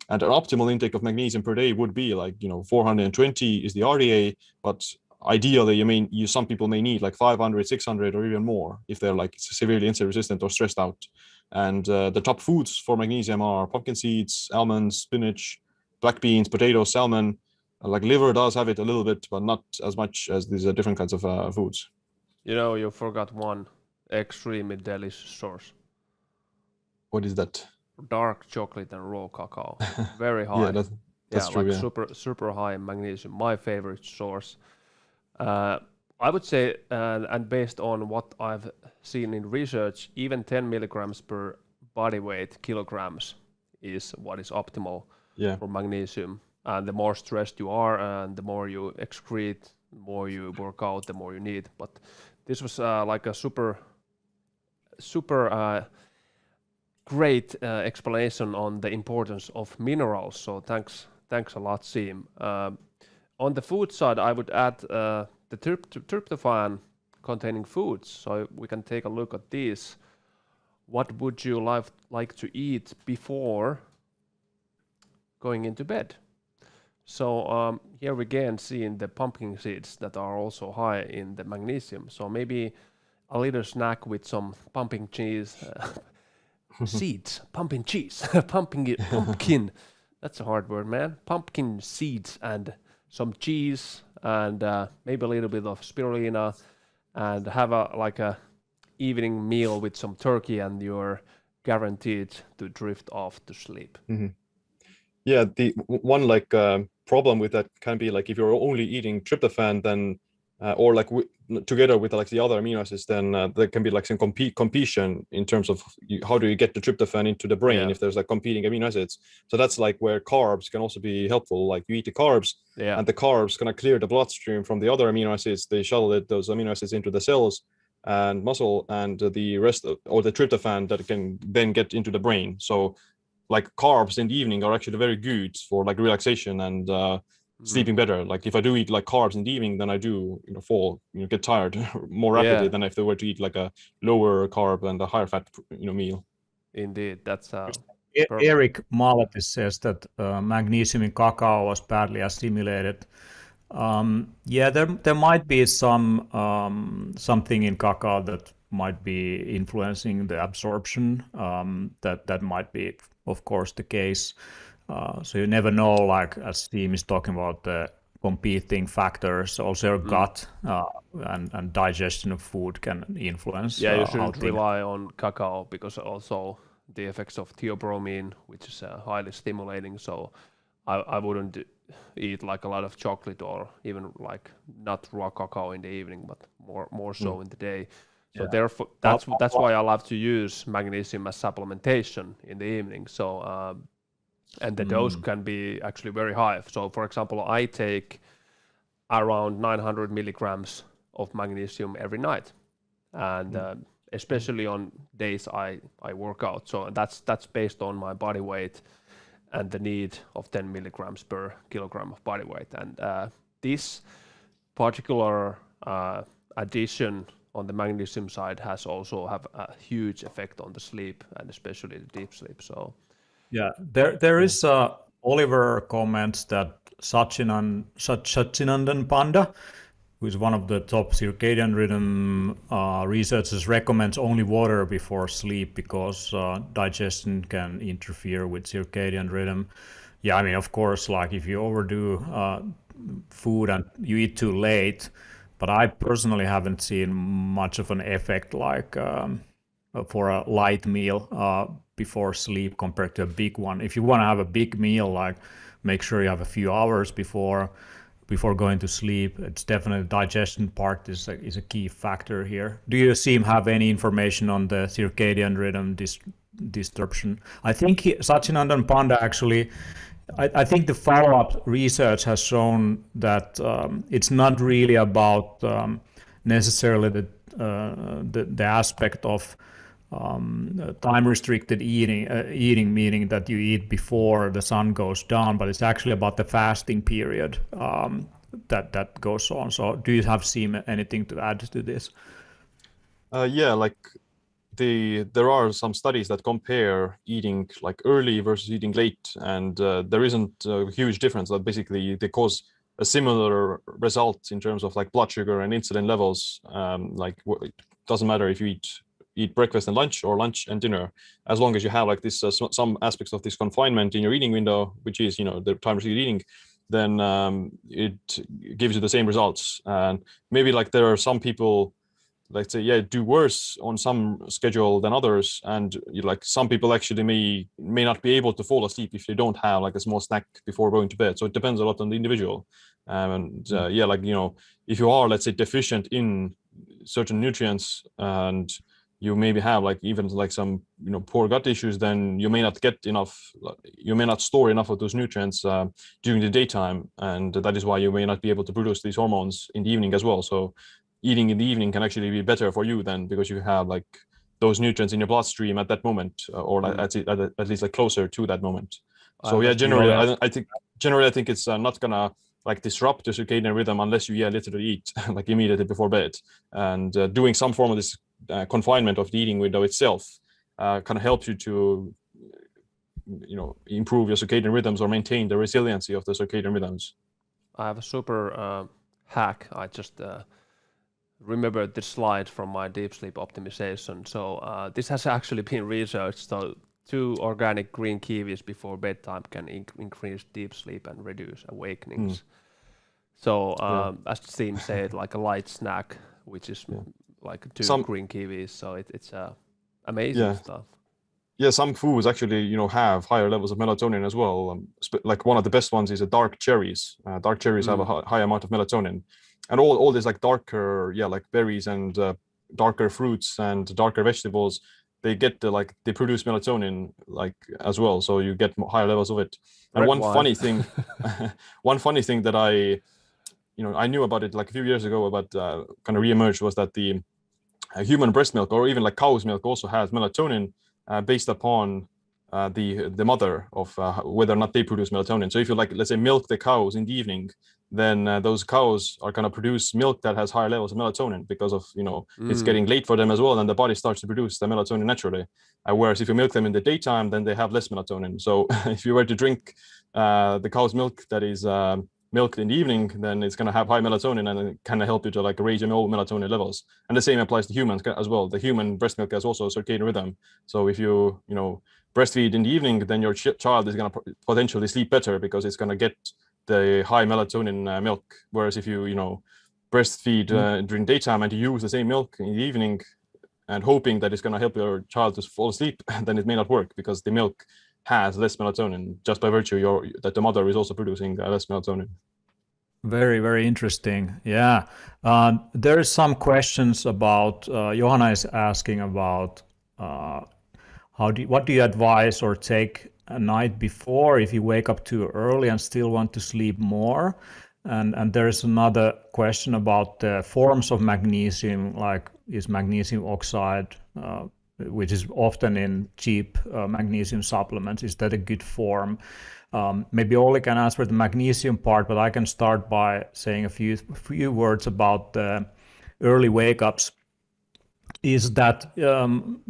And an optimal intake of magnesium per day would be like 420 is the RDA, but ideally some people may need like 500, 600, or even more if they're like severely insulin resistant or stressed out. And the top foods for magnesium are pumpkin seeds, almonds, spinach, black beans, potatoes, salmon. Like liver does have it a little bit, but not as much as these different kinds of foods. You forgot one extremely delicious source. What is that? Dark chocolate and raw cacao. Very high. That's true, like super high in magnesium. My favorite source. I would say, and based on what I've seen in research, even 10 milligrams per body weight kilograms is what is optimal for magnesium. And the more stressed you are, and the more you excrete, the more you work out, the more you need. But this was like a super great explanation on the importance of minerals. So thanks a lot, Siim. On the food side, I would add the tryptophan containing foods. So we can take a look at these. What would you like to eat before going into bed? So here we again seeing the pumpkin seeds that are also high in the magnesium. So maybe a little snack with some pumpkin cheese, seeds, pumpkin cheese, pumpkin. That's a hard word, man. Pumpkin seeds and some cheese and maybe a little bit of spirulina, and have a evening meal with some turkey, and you're guaranteed to drift off to sleep. Mm-hmm. Yeah, the one problem with that can be like if you're only eating tryptophan, then or together with like the other amino acids, then there can be like some competition in terms of how do you get the tryptophan into the brain if there's like competing amino acids. So that's like where carbs can also be helpful. Like you eat the carbs, and the carbs kind of clear the bloodstream from the other amino acids. They shuttle those amino acids into the cells and muscle, and the rest or the tryptophan that can then get into the brain. So like carbs in the evening are actually very good for like relaxation and sleeping better. Like if I do eat like carbs in the evening, then I do get tired more rapidly than if they were to eat like a lower carb and a higher fat meal. Indeed, that's Eric Maletis says that magnesium in cacao was badly assimilated. There might be something in cacao that might be influencing the absorption. That might be, of course, the case. So you never know, like as Siim is talking about the competing factors, also your gut and digestion of food can influence. You shouldn't rely on cacao, because also the effects of theobromine, which is highly stimulating. So I wouldn't eat like a lot of chocolate or even like not raw cacao in the evening, but more so in the day. So Yeah. therefore, that's why I love to use magnesium as supplementation in the evening. So and the dose can be actually very high. So for example, I take around 900 milligrams of magnesium every night, and especially on days I work out. So that's based on my body weight and the need of 10 milligrams per kilogram of body weight. And this particular addition on the magnesium side has also have a huge effect on the sleep and especially the deep sleep. So yeah, there is Oliver comments that Satchinandan Panda, who is one of the top circadian rhythm researchers, recommends only water before sleep because digestion can interfere with circadian rhythm. Yeah, I mean, of course, like if you overdo food and you eat too late, but I personally haven't seen much of an effect like for a light meal before sleep compared to a big one. If you want to have a big meal, like make sure you have a few hours before going to sleep. It's definitely digestion part is a key factor here. Do you have any information on the circadian rhythm disruption? I think Satchinandan Panda actually, I think the follow-up research has shown that it's not really about necessarily the aspect of time-restricted eating, meaning that you eat before the sun goes down, but it's actually about the fasting period that goes on. So, do you have seen anything to add to this? Yeah, like there are some studies that compare eating like early versus eating late, and there isn't a huge difference. That basically they cause a similar result in terms of like blood sugar and insulin levels. Like it doesn't matter if you eat breakfast and lunch or lunch and dinner, as long as you have like this some aspects of this confinement in your eating window, which is the time restricted eating, then it gives you the same results. And maybe like there are some people, let's say, do worse on some schedule than others, and like some people actually may not be able to fall asleep if they don't have like a small snack before going to bed. So it depends a lot on the individual. Like if you are, let's say, deficient in certain nutrients and you maybe have like even like some poor gut issues, then you may not get enough, you may not store enough of those nutrients during the daytime, and that is why you may not be able to produce these hormones in the evening as well. So eating in the evening can actually be better for you then, because you have like those nutrients in your bloodstream at that moment, or at least like closer to that moment. So generally I think it's not gonna like disrupt the circadian rhythm unless you literally eat like immediately before bed, and doing some form of this confinement of the eating window itself kind of helps you to improve your circadian rhythms or maintain the resiliency of the circadian rhythms. I have a super hack. I just remembered this slide from my deep sleep optimization. So this has actually been researched. So 2 organic green kiwis before bedtime can increase deep sleep and reduce awakenings. So as the theme said, like a light snack, which is like 2 green kiwis. So it's amazing stuff. Yeah, some foods actually, have higher levels of melatonin as well. Like one of the best ones is dark cherries. Dark cherries have a high amount of melatonin, and all these like darker, like berries and darker fruits and darker vegetables, they get they produce melatonin like as well. So you get higher levels of it. And one funny thing that I knew about it like a few years ago, but kind of reemerged, was that the human breast milk or even like cow's milk also has melatonin based upon the mother of whether or not they produce melatonin. So if you let's say milk the cows in the evening, then those cows are going to produce milk that has higher levels of melatonin because of it's getting late for them as well, and the body starts to produce the melatonin naturally. Whereas if you milk them in the daytime, then they have less melatonin. So if you were to drink the cow's milk that is milked in the evening, then it's going to have high melatonin and it kind of help you to raise your melatonin levels. And the same applies to humans as well. The human breast milk has also a circadian rhythm. So if you breastfeed in the evening, then your child is going to potentially sleep better because it's going to get the high melatonin milk. Whereas if you breastfeed during daytime and you use the same milk in the evening and hoping that it's going to help your child to fall asleep, then it may not work because the milk has less melatonin just by virtue that the mother is also producing less melatonin. Very, very interesting. Yeah. There is some questions about, Johanna is asking about what do you advise or take a night before if you wake up too early and still want to sleep more? And there's another question about the forms of magnesium, like is magnesium oxide, which is often in cheap magnesium supplements, is that a good form? Maybe Olli can answer the magnesium part, but I can start by saying a few words about the early wake ups. Is that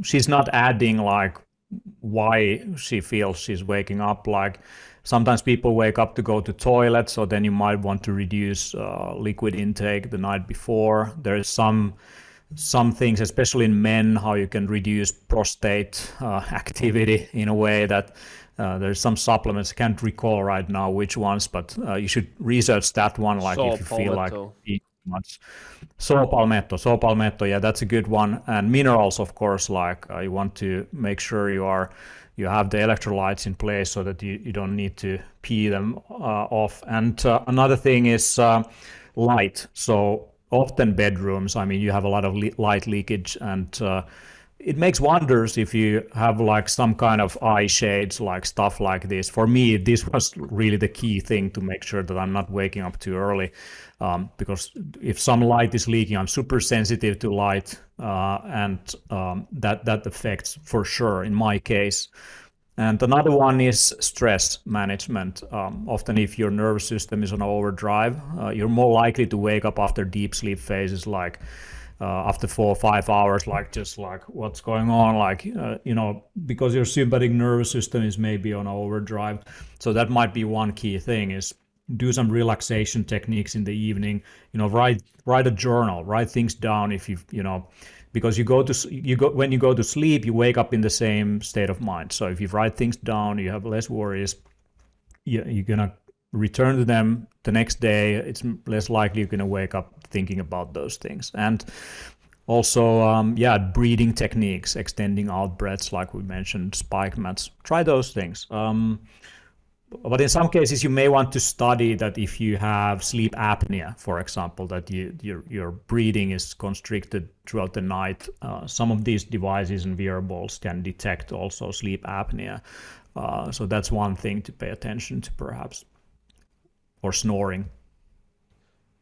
she's not adding like why she feels she's waking up. Like sometimes people wake up to go to toilet, so then you might want to reduce liquid intake the night before. There's some things, especially in men, how you can reduce prostate activity in a way that there's some supplements. I can't recall right now which ones, but you should research that one. Like if you feel like eating too much. Saw palmetto, yeah, that's a good one. And minerals, of course, like you want to make sure you have the electrolytes in place so that you don't need to pee them off. And another thing is light. So often bedrooms, I mean, you have a lot of light leakage, and it makes wonders if you have like some kind of eye shades, like stuff like this. For me, this was really the key thing to make sure that I'm not waking up too early, because if some light is leaking, I'm super sensitive to light, and that affects for sure in my case. And another one is stress management. Often if your nervous system is on overdrive, you're more likely to wake up after deep sleep phases, like after 4 or 5 hours, like just like what's going on, like because your sympathetic nervous system is maybe on overdrive. So that might be one key thing, is do some relaxation techniques in the evening. Write a journal, write things down. If because when you go to sleep, you wake up in the same state of mind. So if you write things down, you have less worries. You're gonna return to them the next day. It's less likely you're gonna wake up thinking about those things. And also, breathing techniques, extending out breaths, like we mentioned, spike mats. Try those things. But in some cases, you may want to study that if you have sleep apnea, for example, that your breathing is constricted throughout the night. Some of these devices and wearables can detect also sleep apnea. So that's one thing to pay attention to, perhaps. Or snoring.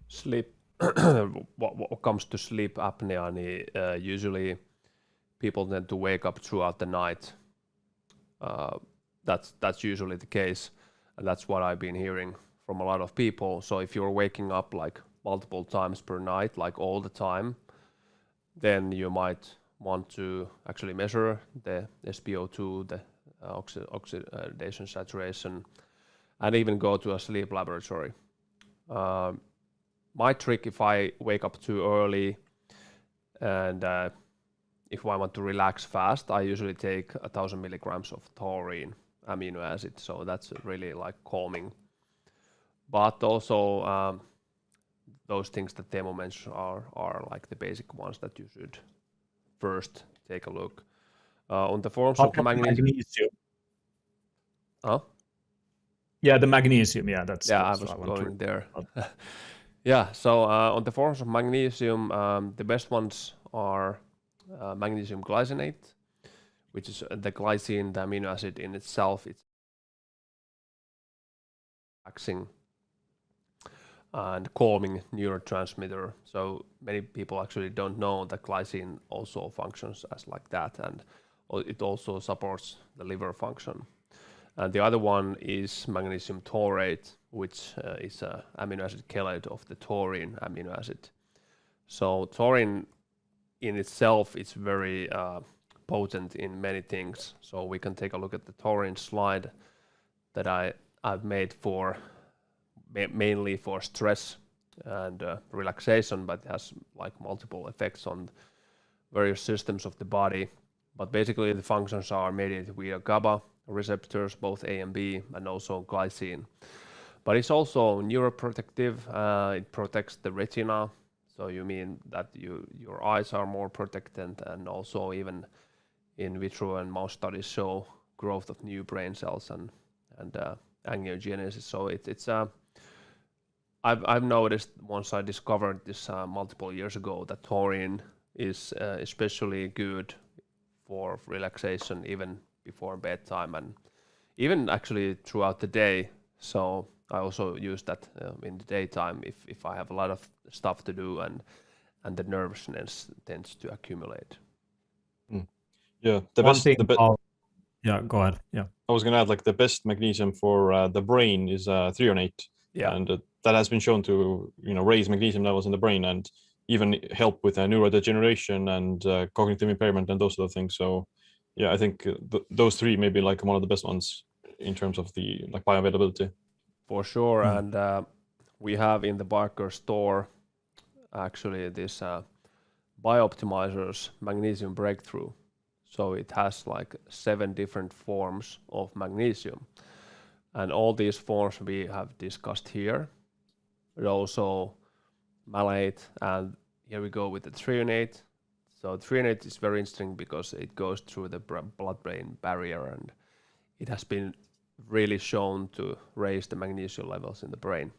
Sleep. What comes to sleep apnea, usually people tend to wake up throughout the night. That's usually the case, and that's what I've been hearing from a lot of people. So if you're waking up like multiple times per night, like all the time, then you might want to actually measure the SpO2, the oxidation saturation, and even go to a sleep laboratory. My trick, if I wake up too early and if I want to relax fast, I usually take 1,000 milligrams of taurine amino acid. So that's really like calming. But also those things that Teemu mentioned are like the basic ones that you should first take a look. On the forms of magnesium. Huh? Yeah, the magnesium. Yeah, I was going there. Yeah, so on the forms of magnesium, the best ones are magnesium glycinate, which is the glycine, the amino acid in itself. It's relaxing and calming neurotransmitter. So many people actually don't know that glycine also functions as like that, and it also supports the liver function. And the other one is magnesium taurate, which is an amino acid chelate of the taurine amino acid. So taurine in itself is very potent in many things. So we can take a look at the taurine slide that I've made for mainly for stress and relaxation, but it has like multiple effects on various systems of the body. But basically the functions are mediated via GABA receptors, both A and B, and also glycine. But it's also neuroprotective. It protects the retina, so you mean that your eyes are more protected, and also even in vitro and mouse studies show growth of new brain cells and angiogenesis. So it's I've noticed once I discovered this multiple years ago that taurine is especially good for relaxation even before bedtime and even actually throughout the day. So I also use that in the daytime if I have a lot of stuff to do and the nervousness tends to accumulate. Yeah, the One best. thing. The Yeah, go ahead. Yeah. I was gonna add like the best magnesium for the brain is threonate, Yeah. and that has been shown to raise magnesium levels in the brain and even help with neurodegeneration and cognitive impairment and those sort of things. So yeah, I think those three may be like one of the best ones in terms of the like bioavailability. For sure, and we have in the Barker store actually this Biooptimizers Magnesium Breakthrough. So it has like 7 different forms of magnesium, and all these forms we have discussed here, but also malate, and here we go with the threonate. So threonate is very interesting because it goes through the blood-brain barrier, and it has been really shown to raise the magnesium levels in the brain,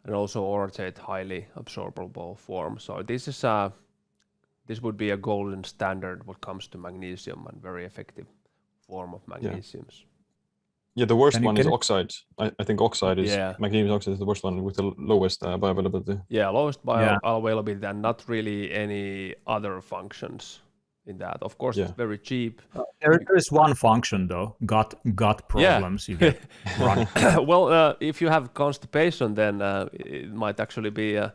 and also orotate, highly absorbable form. So this would be a golden standard when it comes to magnesium and very effective form of magnesiums. Yeah, the worst one is oxide. I think oxide is magnesium oxide is the worst one with the lowest bioavailability. Yeah, lowest bioavailability and not really any other functions in that. Of course, it's very cheap. There is one function though, gut problems. You get run. Well, if you have constipation, then it might actually be a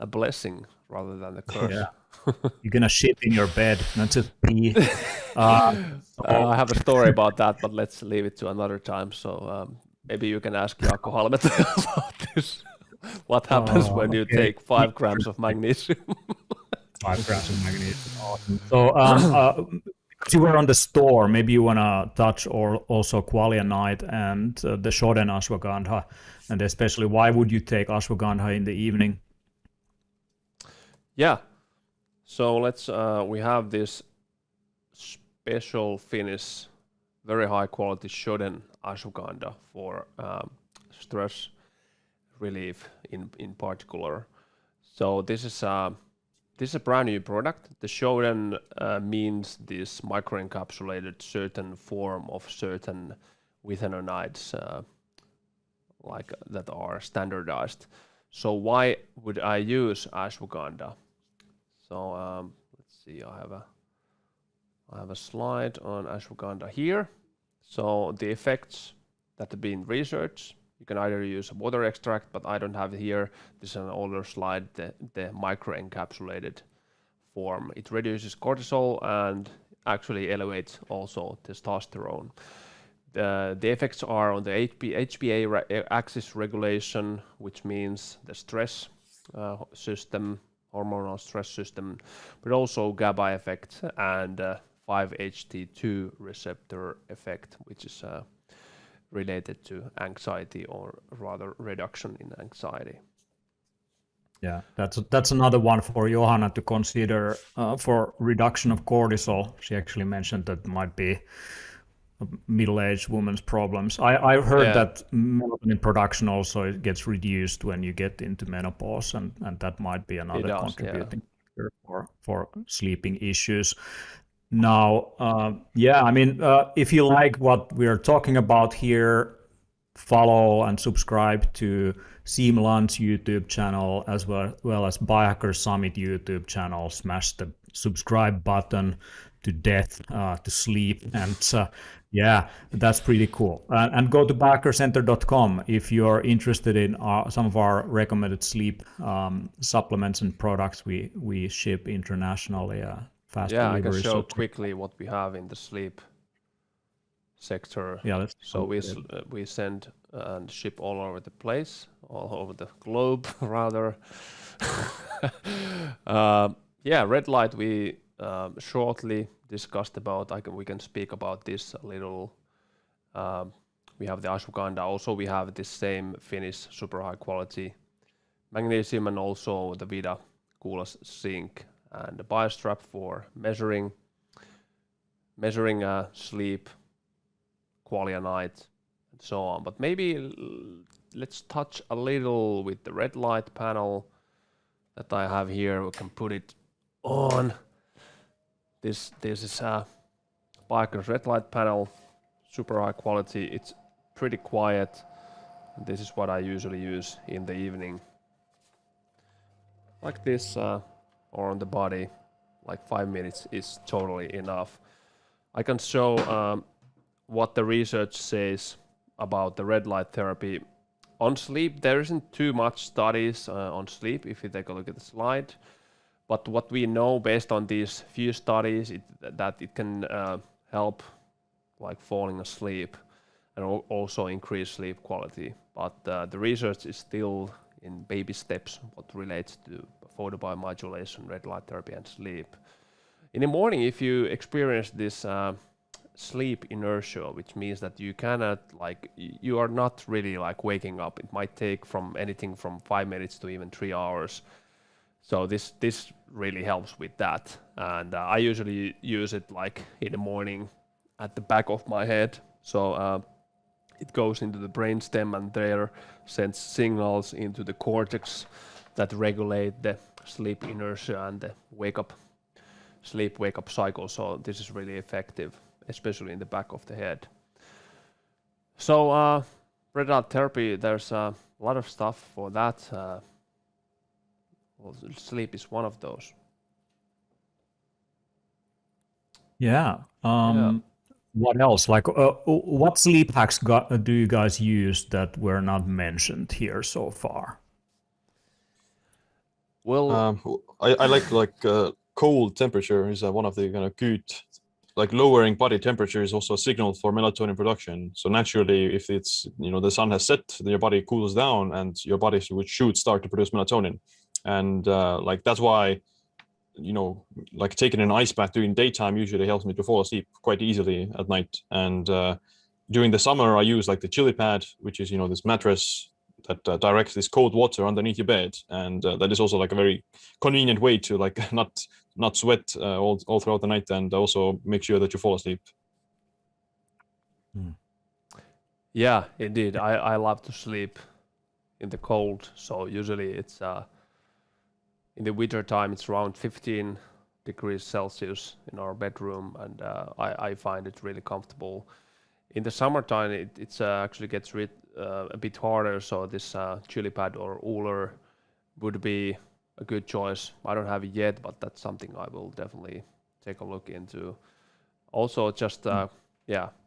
blessing rather than a curse. Yeah. You're gonna shit in your bed, not just pee. I have a story about that, but let's leave it to another time. So maybe you can ask Jaakko Halmet about this. What happens when you take 5 grams of magnesium? 5 grams of magnesium. Awesome. So because you were on the store, maybe you wanna touch also Qualia Night and the Shoden ashwagandha, and especially why would you take ashwagandha in the evening? Yeah. So let's we have this special Finnish, very high quality Shoden ashwagandha for stress relief in particular. So this is a brand new product. The Shoden means this microencapsulated certain form of certain withanonides like that are standardized. So why would I use ashwagandha? So let's see, I have a slide on ashwagandha here. So the effects that have been researched, you can either use a water extract, but I don't have it here. This is an older slide, the microencapsulated form. It reduces cortisol and actually elevates also testosterone. The effects are on the HPA axis regulation, which means the stress system, hormonal stress system, but also GABA effect and 5-HT2 receptor effect, which is related to anxiety, or rather reduction in anxiety. Yeah, that's another one for Johanna to consider for reduction of cortisol. She actually mentioned that might be middle-aged woman's problems. I've heard that melatonin production also gets reduced when you get into menopause, and that might be another contributing factor for sleeping issues. Now, I mean, if you like what we're talking about here, follow and subscribe to Seamlun's YouTube channel as well as Biohacker Summit YouTube channel. Smash the subscribe button to death, to sleep, and that's pretty cool. And go to biohackercenter.com if you're interested in some of our recommended sleep supplements and products we ship internationally. Fast delivery. I can show quickly what we have in the sleep sector. Yeah, so we send and ship all over the place, all over the globe, rather. Red light we shortly discussed about. We can speak about this a little. We have the ashwagandha. Also, we have this same Finnish super high quality magnesium, and also the Vida Kuulas zinc and the BioStrap for measuring sleep, Qualia Night, and so on. But maybe let's touch a little with the red light panel that I have here. We can put it on. This is Bikeren's red light panel, super high quality. It's pretty quiet. This is what I usually use in the evening. Like this, or on the body, like 5 minutes is totally enough. I can show what the research says about the red light therapy. On sleep, there isn't too much studies on sleep, if you take a look at the slide. But what we know based on these few studies, that it can help like falling asleep and also increase sleep quality. But the research is still in baby steps what relates to photobiomodulation, red light therapy and sleep. In the morning, if you experience this sleep inertia, which means that you cannot you are not really like waking up. It might take from anything from 5 minutes to even 3 hours. So this really helps with that. And I usually use it like in the morning at the back of my head. So it goes into the brainstem and there sends signals into the cortex that regulate the sleep inertia and the sleep wake up cycle. So this is really effective, especially in the back of the head. So red light therapy, there's a lot of stuff for that. Well, sleep is one of those. Yeah. What else? Like, what sleep hacks do you guys use that were not mentioned here so far? Well, I like cold temperature is one of the kind of good, like lowering body temperature is also a signal for melatonin production. So naturally, if it's, the sun has set, then your body cools down and your body should start to produce melatonin. And like that's why, like taking an ice bath during daytime usually helps me to fall asleep quite easily at night. And during the summer, I use like the chili pad, which is, this mattress that directs this cold water underneath your bed. And that is also like a very convenient way to like not sweat all throughout the night and also make sure that you fall asleep. Yeah, indeed. I love to sleep in the cold. So usually it's in the winter time, it's around 15 degrees Celsius in our bedroom, and I find it really comfortable. In the summertime, it actually gets a bit harder, so this chili pad or Ooler would be a good choice. I don't have it yet, but that's something I will definitely take a look into. Also, just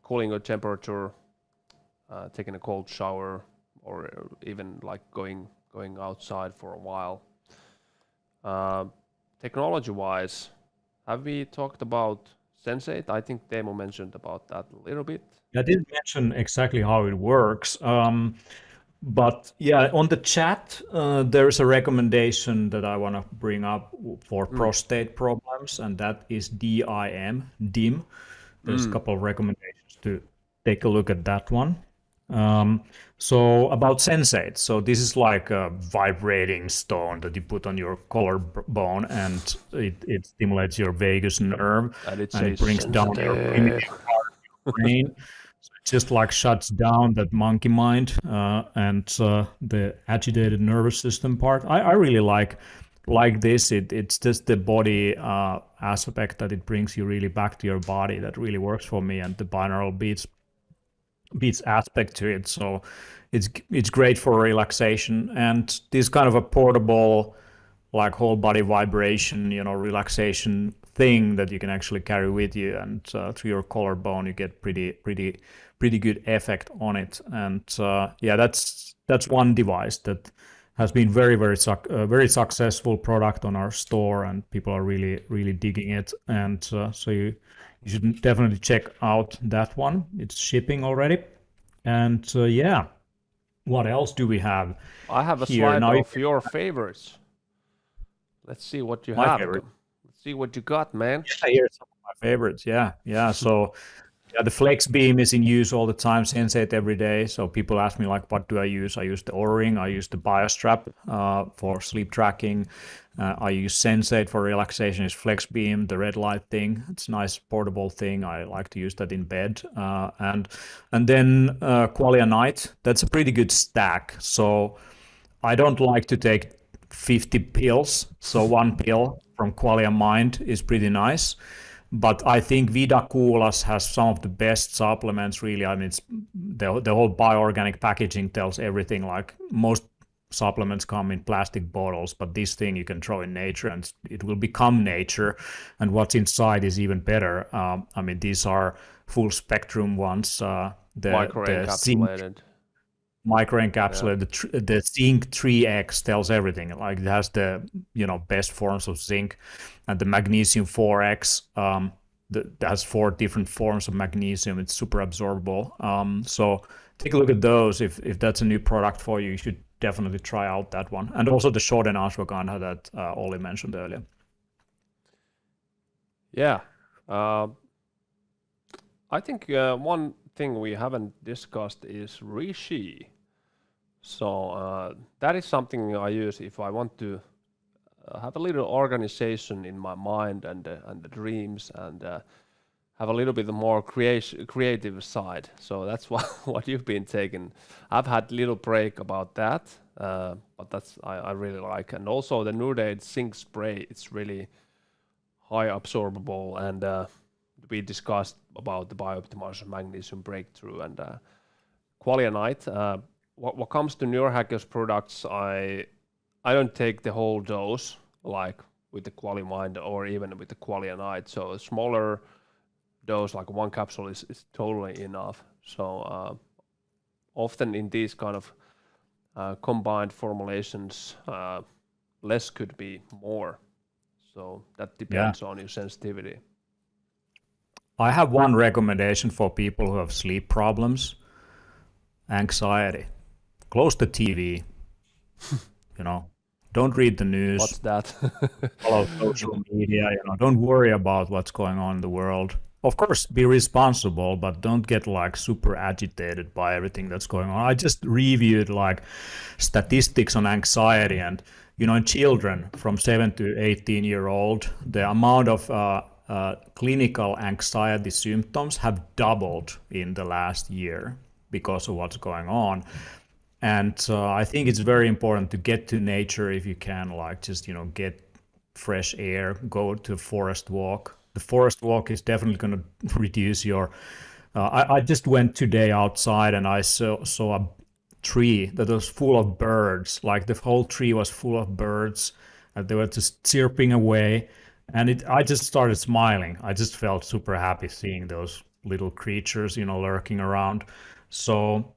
cooling your temperature, taking a cold shower, or even like going outside for a while. Technology-wise, have we talked about Sensate? I think Teemu mentioned about that a little bit. I didn't mention exactly how it works, but yeah, on the chat, there's a recommendation that I want to bring up for prostate problems, and that is DIM. There's a couple of recommendations to take a look at that one. So about Sensate, so this is like a vibrating stone that you put on your collarbone, and it stimulates your vagus nerve, and it brings down your primitive part of your brain. So it just like shuts down that monkey mind and the agitated nervous system part. I really like this. It's just the body aspect that it brings you really back to your body that really works for me, and the binaural beats aspect to it. So it's great for relaxation, and this kind of a portable like whole body vibration, relaxation thing that you can actually carry with you, and through your collarbone you get pretty good effect on it. And that's one device that has been very successful product on our store, and people are really digging it. And so you should definitely check out that one. It's shipping already. And what else do we have? I have a here? slide Now of your favorites. Let's see what you have. Favorite. Let's see what you got, man. Yeah, here's some of my favorites. Yeah. So Yeah, the Flex Beam is in use all the time, Sensate every day. So people ask me like, what do I use? I use the Oura-Ring, I use the BioStrap for sleep tracking. I use Sensate for relaxation. It's Flex Beam, the red light thing. It's a nice portable thing. I like to use that in bed. And then Qualia Night. That's a pretty good stack. So I don't like to take 50 pills. So one pill from Qualia Mind is pretty nice. But I think Vida Coolas has some of the best supplements, really. I mean, it's the whole bioorganic packaging tells everything. Like most supplements come in plastic bottles, but this thing you can throw in nature and it will become nature. And what's inside is even better. I mean, these are full spectrum ones. Microencapsulated. Microencapsulated. The zinc 3x tells everything. Like it has the best forms of zinc, and the magnesium 4x that has 4 different forms of magnesium. It's super absorbable. So take a look at those. If that's a new product for you, you should definitely try out that one. And also the Shoden ashwagandha that Olli mentioned earlier. Yeah, I think one thing we haven't discussed is Reishi. So that is something I use if I want to have a little organization in my mind and the dreams, and have a little bit more creative side. So that's what you've been taking. I've had little break about that, but that's I really like. And also the Nordade Zinc Spray. It's really high absorbable, and we discussed about the Biooptimizer Magnesium Breakthrough and Qualia Night. What comes to Neurohackers products, I don't take the whole dose like with the Qualia Mind or even with the Qualia Night. So a smaller dose, like 1 capsule, is totally enough. So often in these kind of combined formulations, less could be more. So that depends on your sensitivity. I have one recommendation for people who have sleep problems: anxiety. Close the TV. Don't read the news. What's that? Follow social media. Don't worry about what's going on in the world. Of course, be responsible, but don't get like super agitated by everything that's going on. I just reviewed like statistics on anxiety, and in children from 7 to 18-year-old, the amount of clinical anxiety symptoms have doubled in the last year because of what's going on. And I think it's very important to get to nature if you can, like just get fresh air, go to a forest walk. The forest walk is definitely going to reduce your I just went today outside and I saw a tree that was full of birds. Like the whole tree was full of birds, and they were just chirping away. And I just started smiling. I just felt super happy seeing those little creatures, lurking around. So,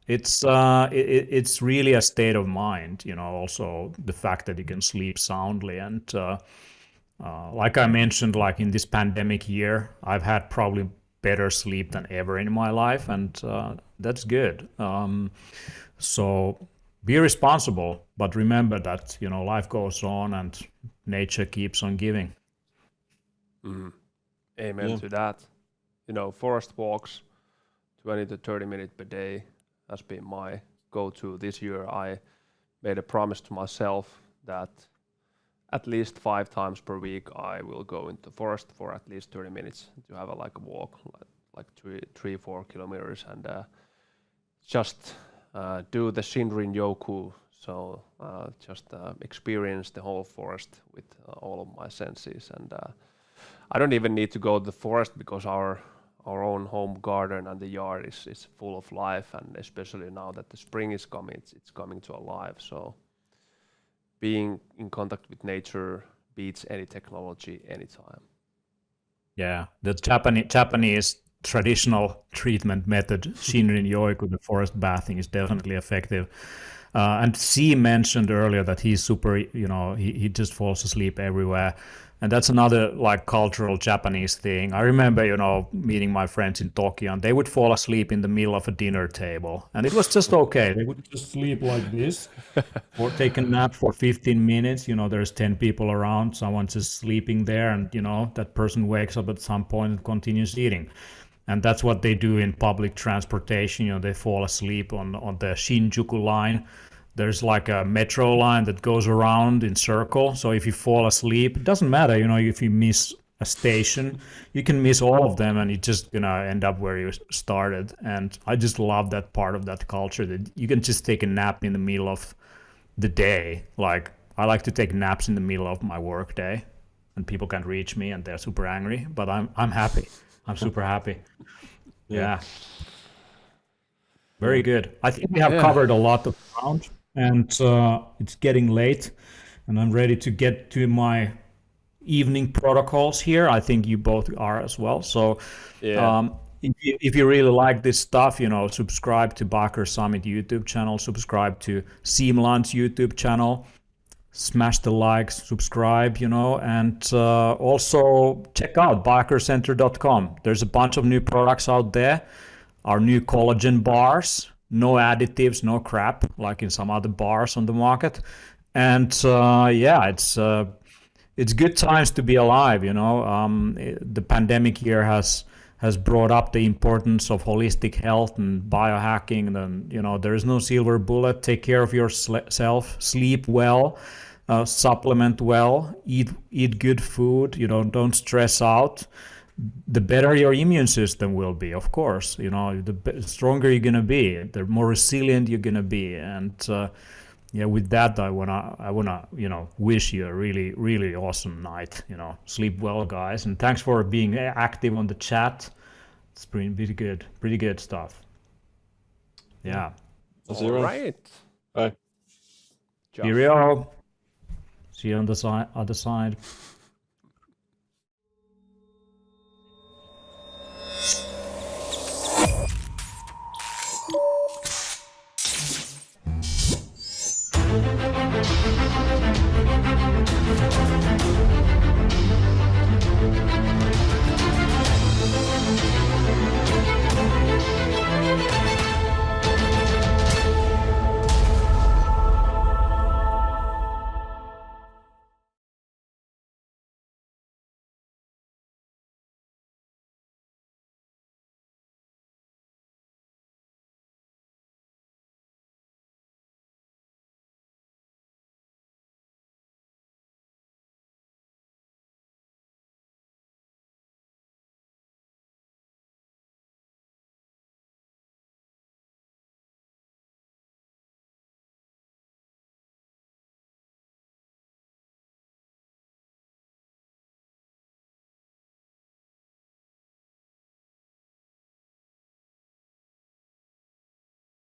it's really a state of mind. Also the fact that you can sleep soundly. And like I mentioned, like in this pandemic year, I've had probably better sleep than ever in my life, and that's good. So be responsible, but remember that life goes on and nature keeps on giving. Amen to that. Forest walks, 20 to 30 minutes per day has been my go-to. This year I made a promise to myself that at least 5 times per week I will go into forest for at least 30 minutes to have a walk, like 3-4 kilometers, and just do the Shinrin Yoku. So just experience the whole forest with all of my senses. And I don't even need to go to the forest because our own home garden and the yard is full of life, and especially now that the spring is coming, it's coming to alive. So being in contact with nature beats any technology anytime. Yeah, the Japanese traditional treatment method, Shinrin Yoiku, the forest bathing, is definitely effective. And C mentioned earlier that he's super, he just falls asleep everywhere. And that's another like cultural Japanese thing. I remember, meeting my friends in Tokyo, and they would fall asleep in the middle of a dinner table, and it was just okay. They would just sleep like this, or take a nap for 15 minutes. There's 10 people around, someone's just sleeping there, and that person wakes up at some point and continues eating. And that's what they do in public transportation. They fall asleep on the Shinjuku line. There's like a metro line that goes around in circle. So if you fall asleep, it doesn't matter, if you miss a station, you can miss all of them and you just end up where you started. And I just love that part of that culture, that you can just take a nap in the middle of the day. Like, I like to take naps in the middle of my work day, and people can reach me and they're super angry, but I'm happy. I'm super happy. Yeah. Very good. I think we have covered a lot of ground, and it's getting late, and I'm ready to get to my evening protocols here. I think you both are as well. So if you really like this stuff, subscribe to Backer Summit YouTube channel, subscribe to Seamland's YouTube channel, smash the like, subscribe, and also check out backercenter.com. There's a bunch of new products out there. Our new collagen bars, no additives, no crap, like in some other bars on the market. And it's good times to be alive. The pandemic year has brought up the importance of holistic health and biohacking. And there is no silver bullet. Take care of yourself, sleep well, supplement well, eat good food. Don't stress out. The better your immune system will be, of course. The stronger you're gonna be, the more resilient you're gonna be. And with that, I wanna wish you a really, really awesome night. Sleep well, guys, and thanks for being active on the chat. It's pretty good stuff. Yeah. All right. Bye. Cheerio. See you on the other side.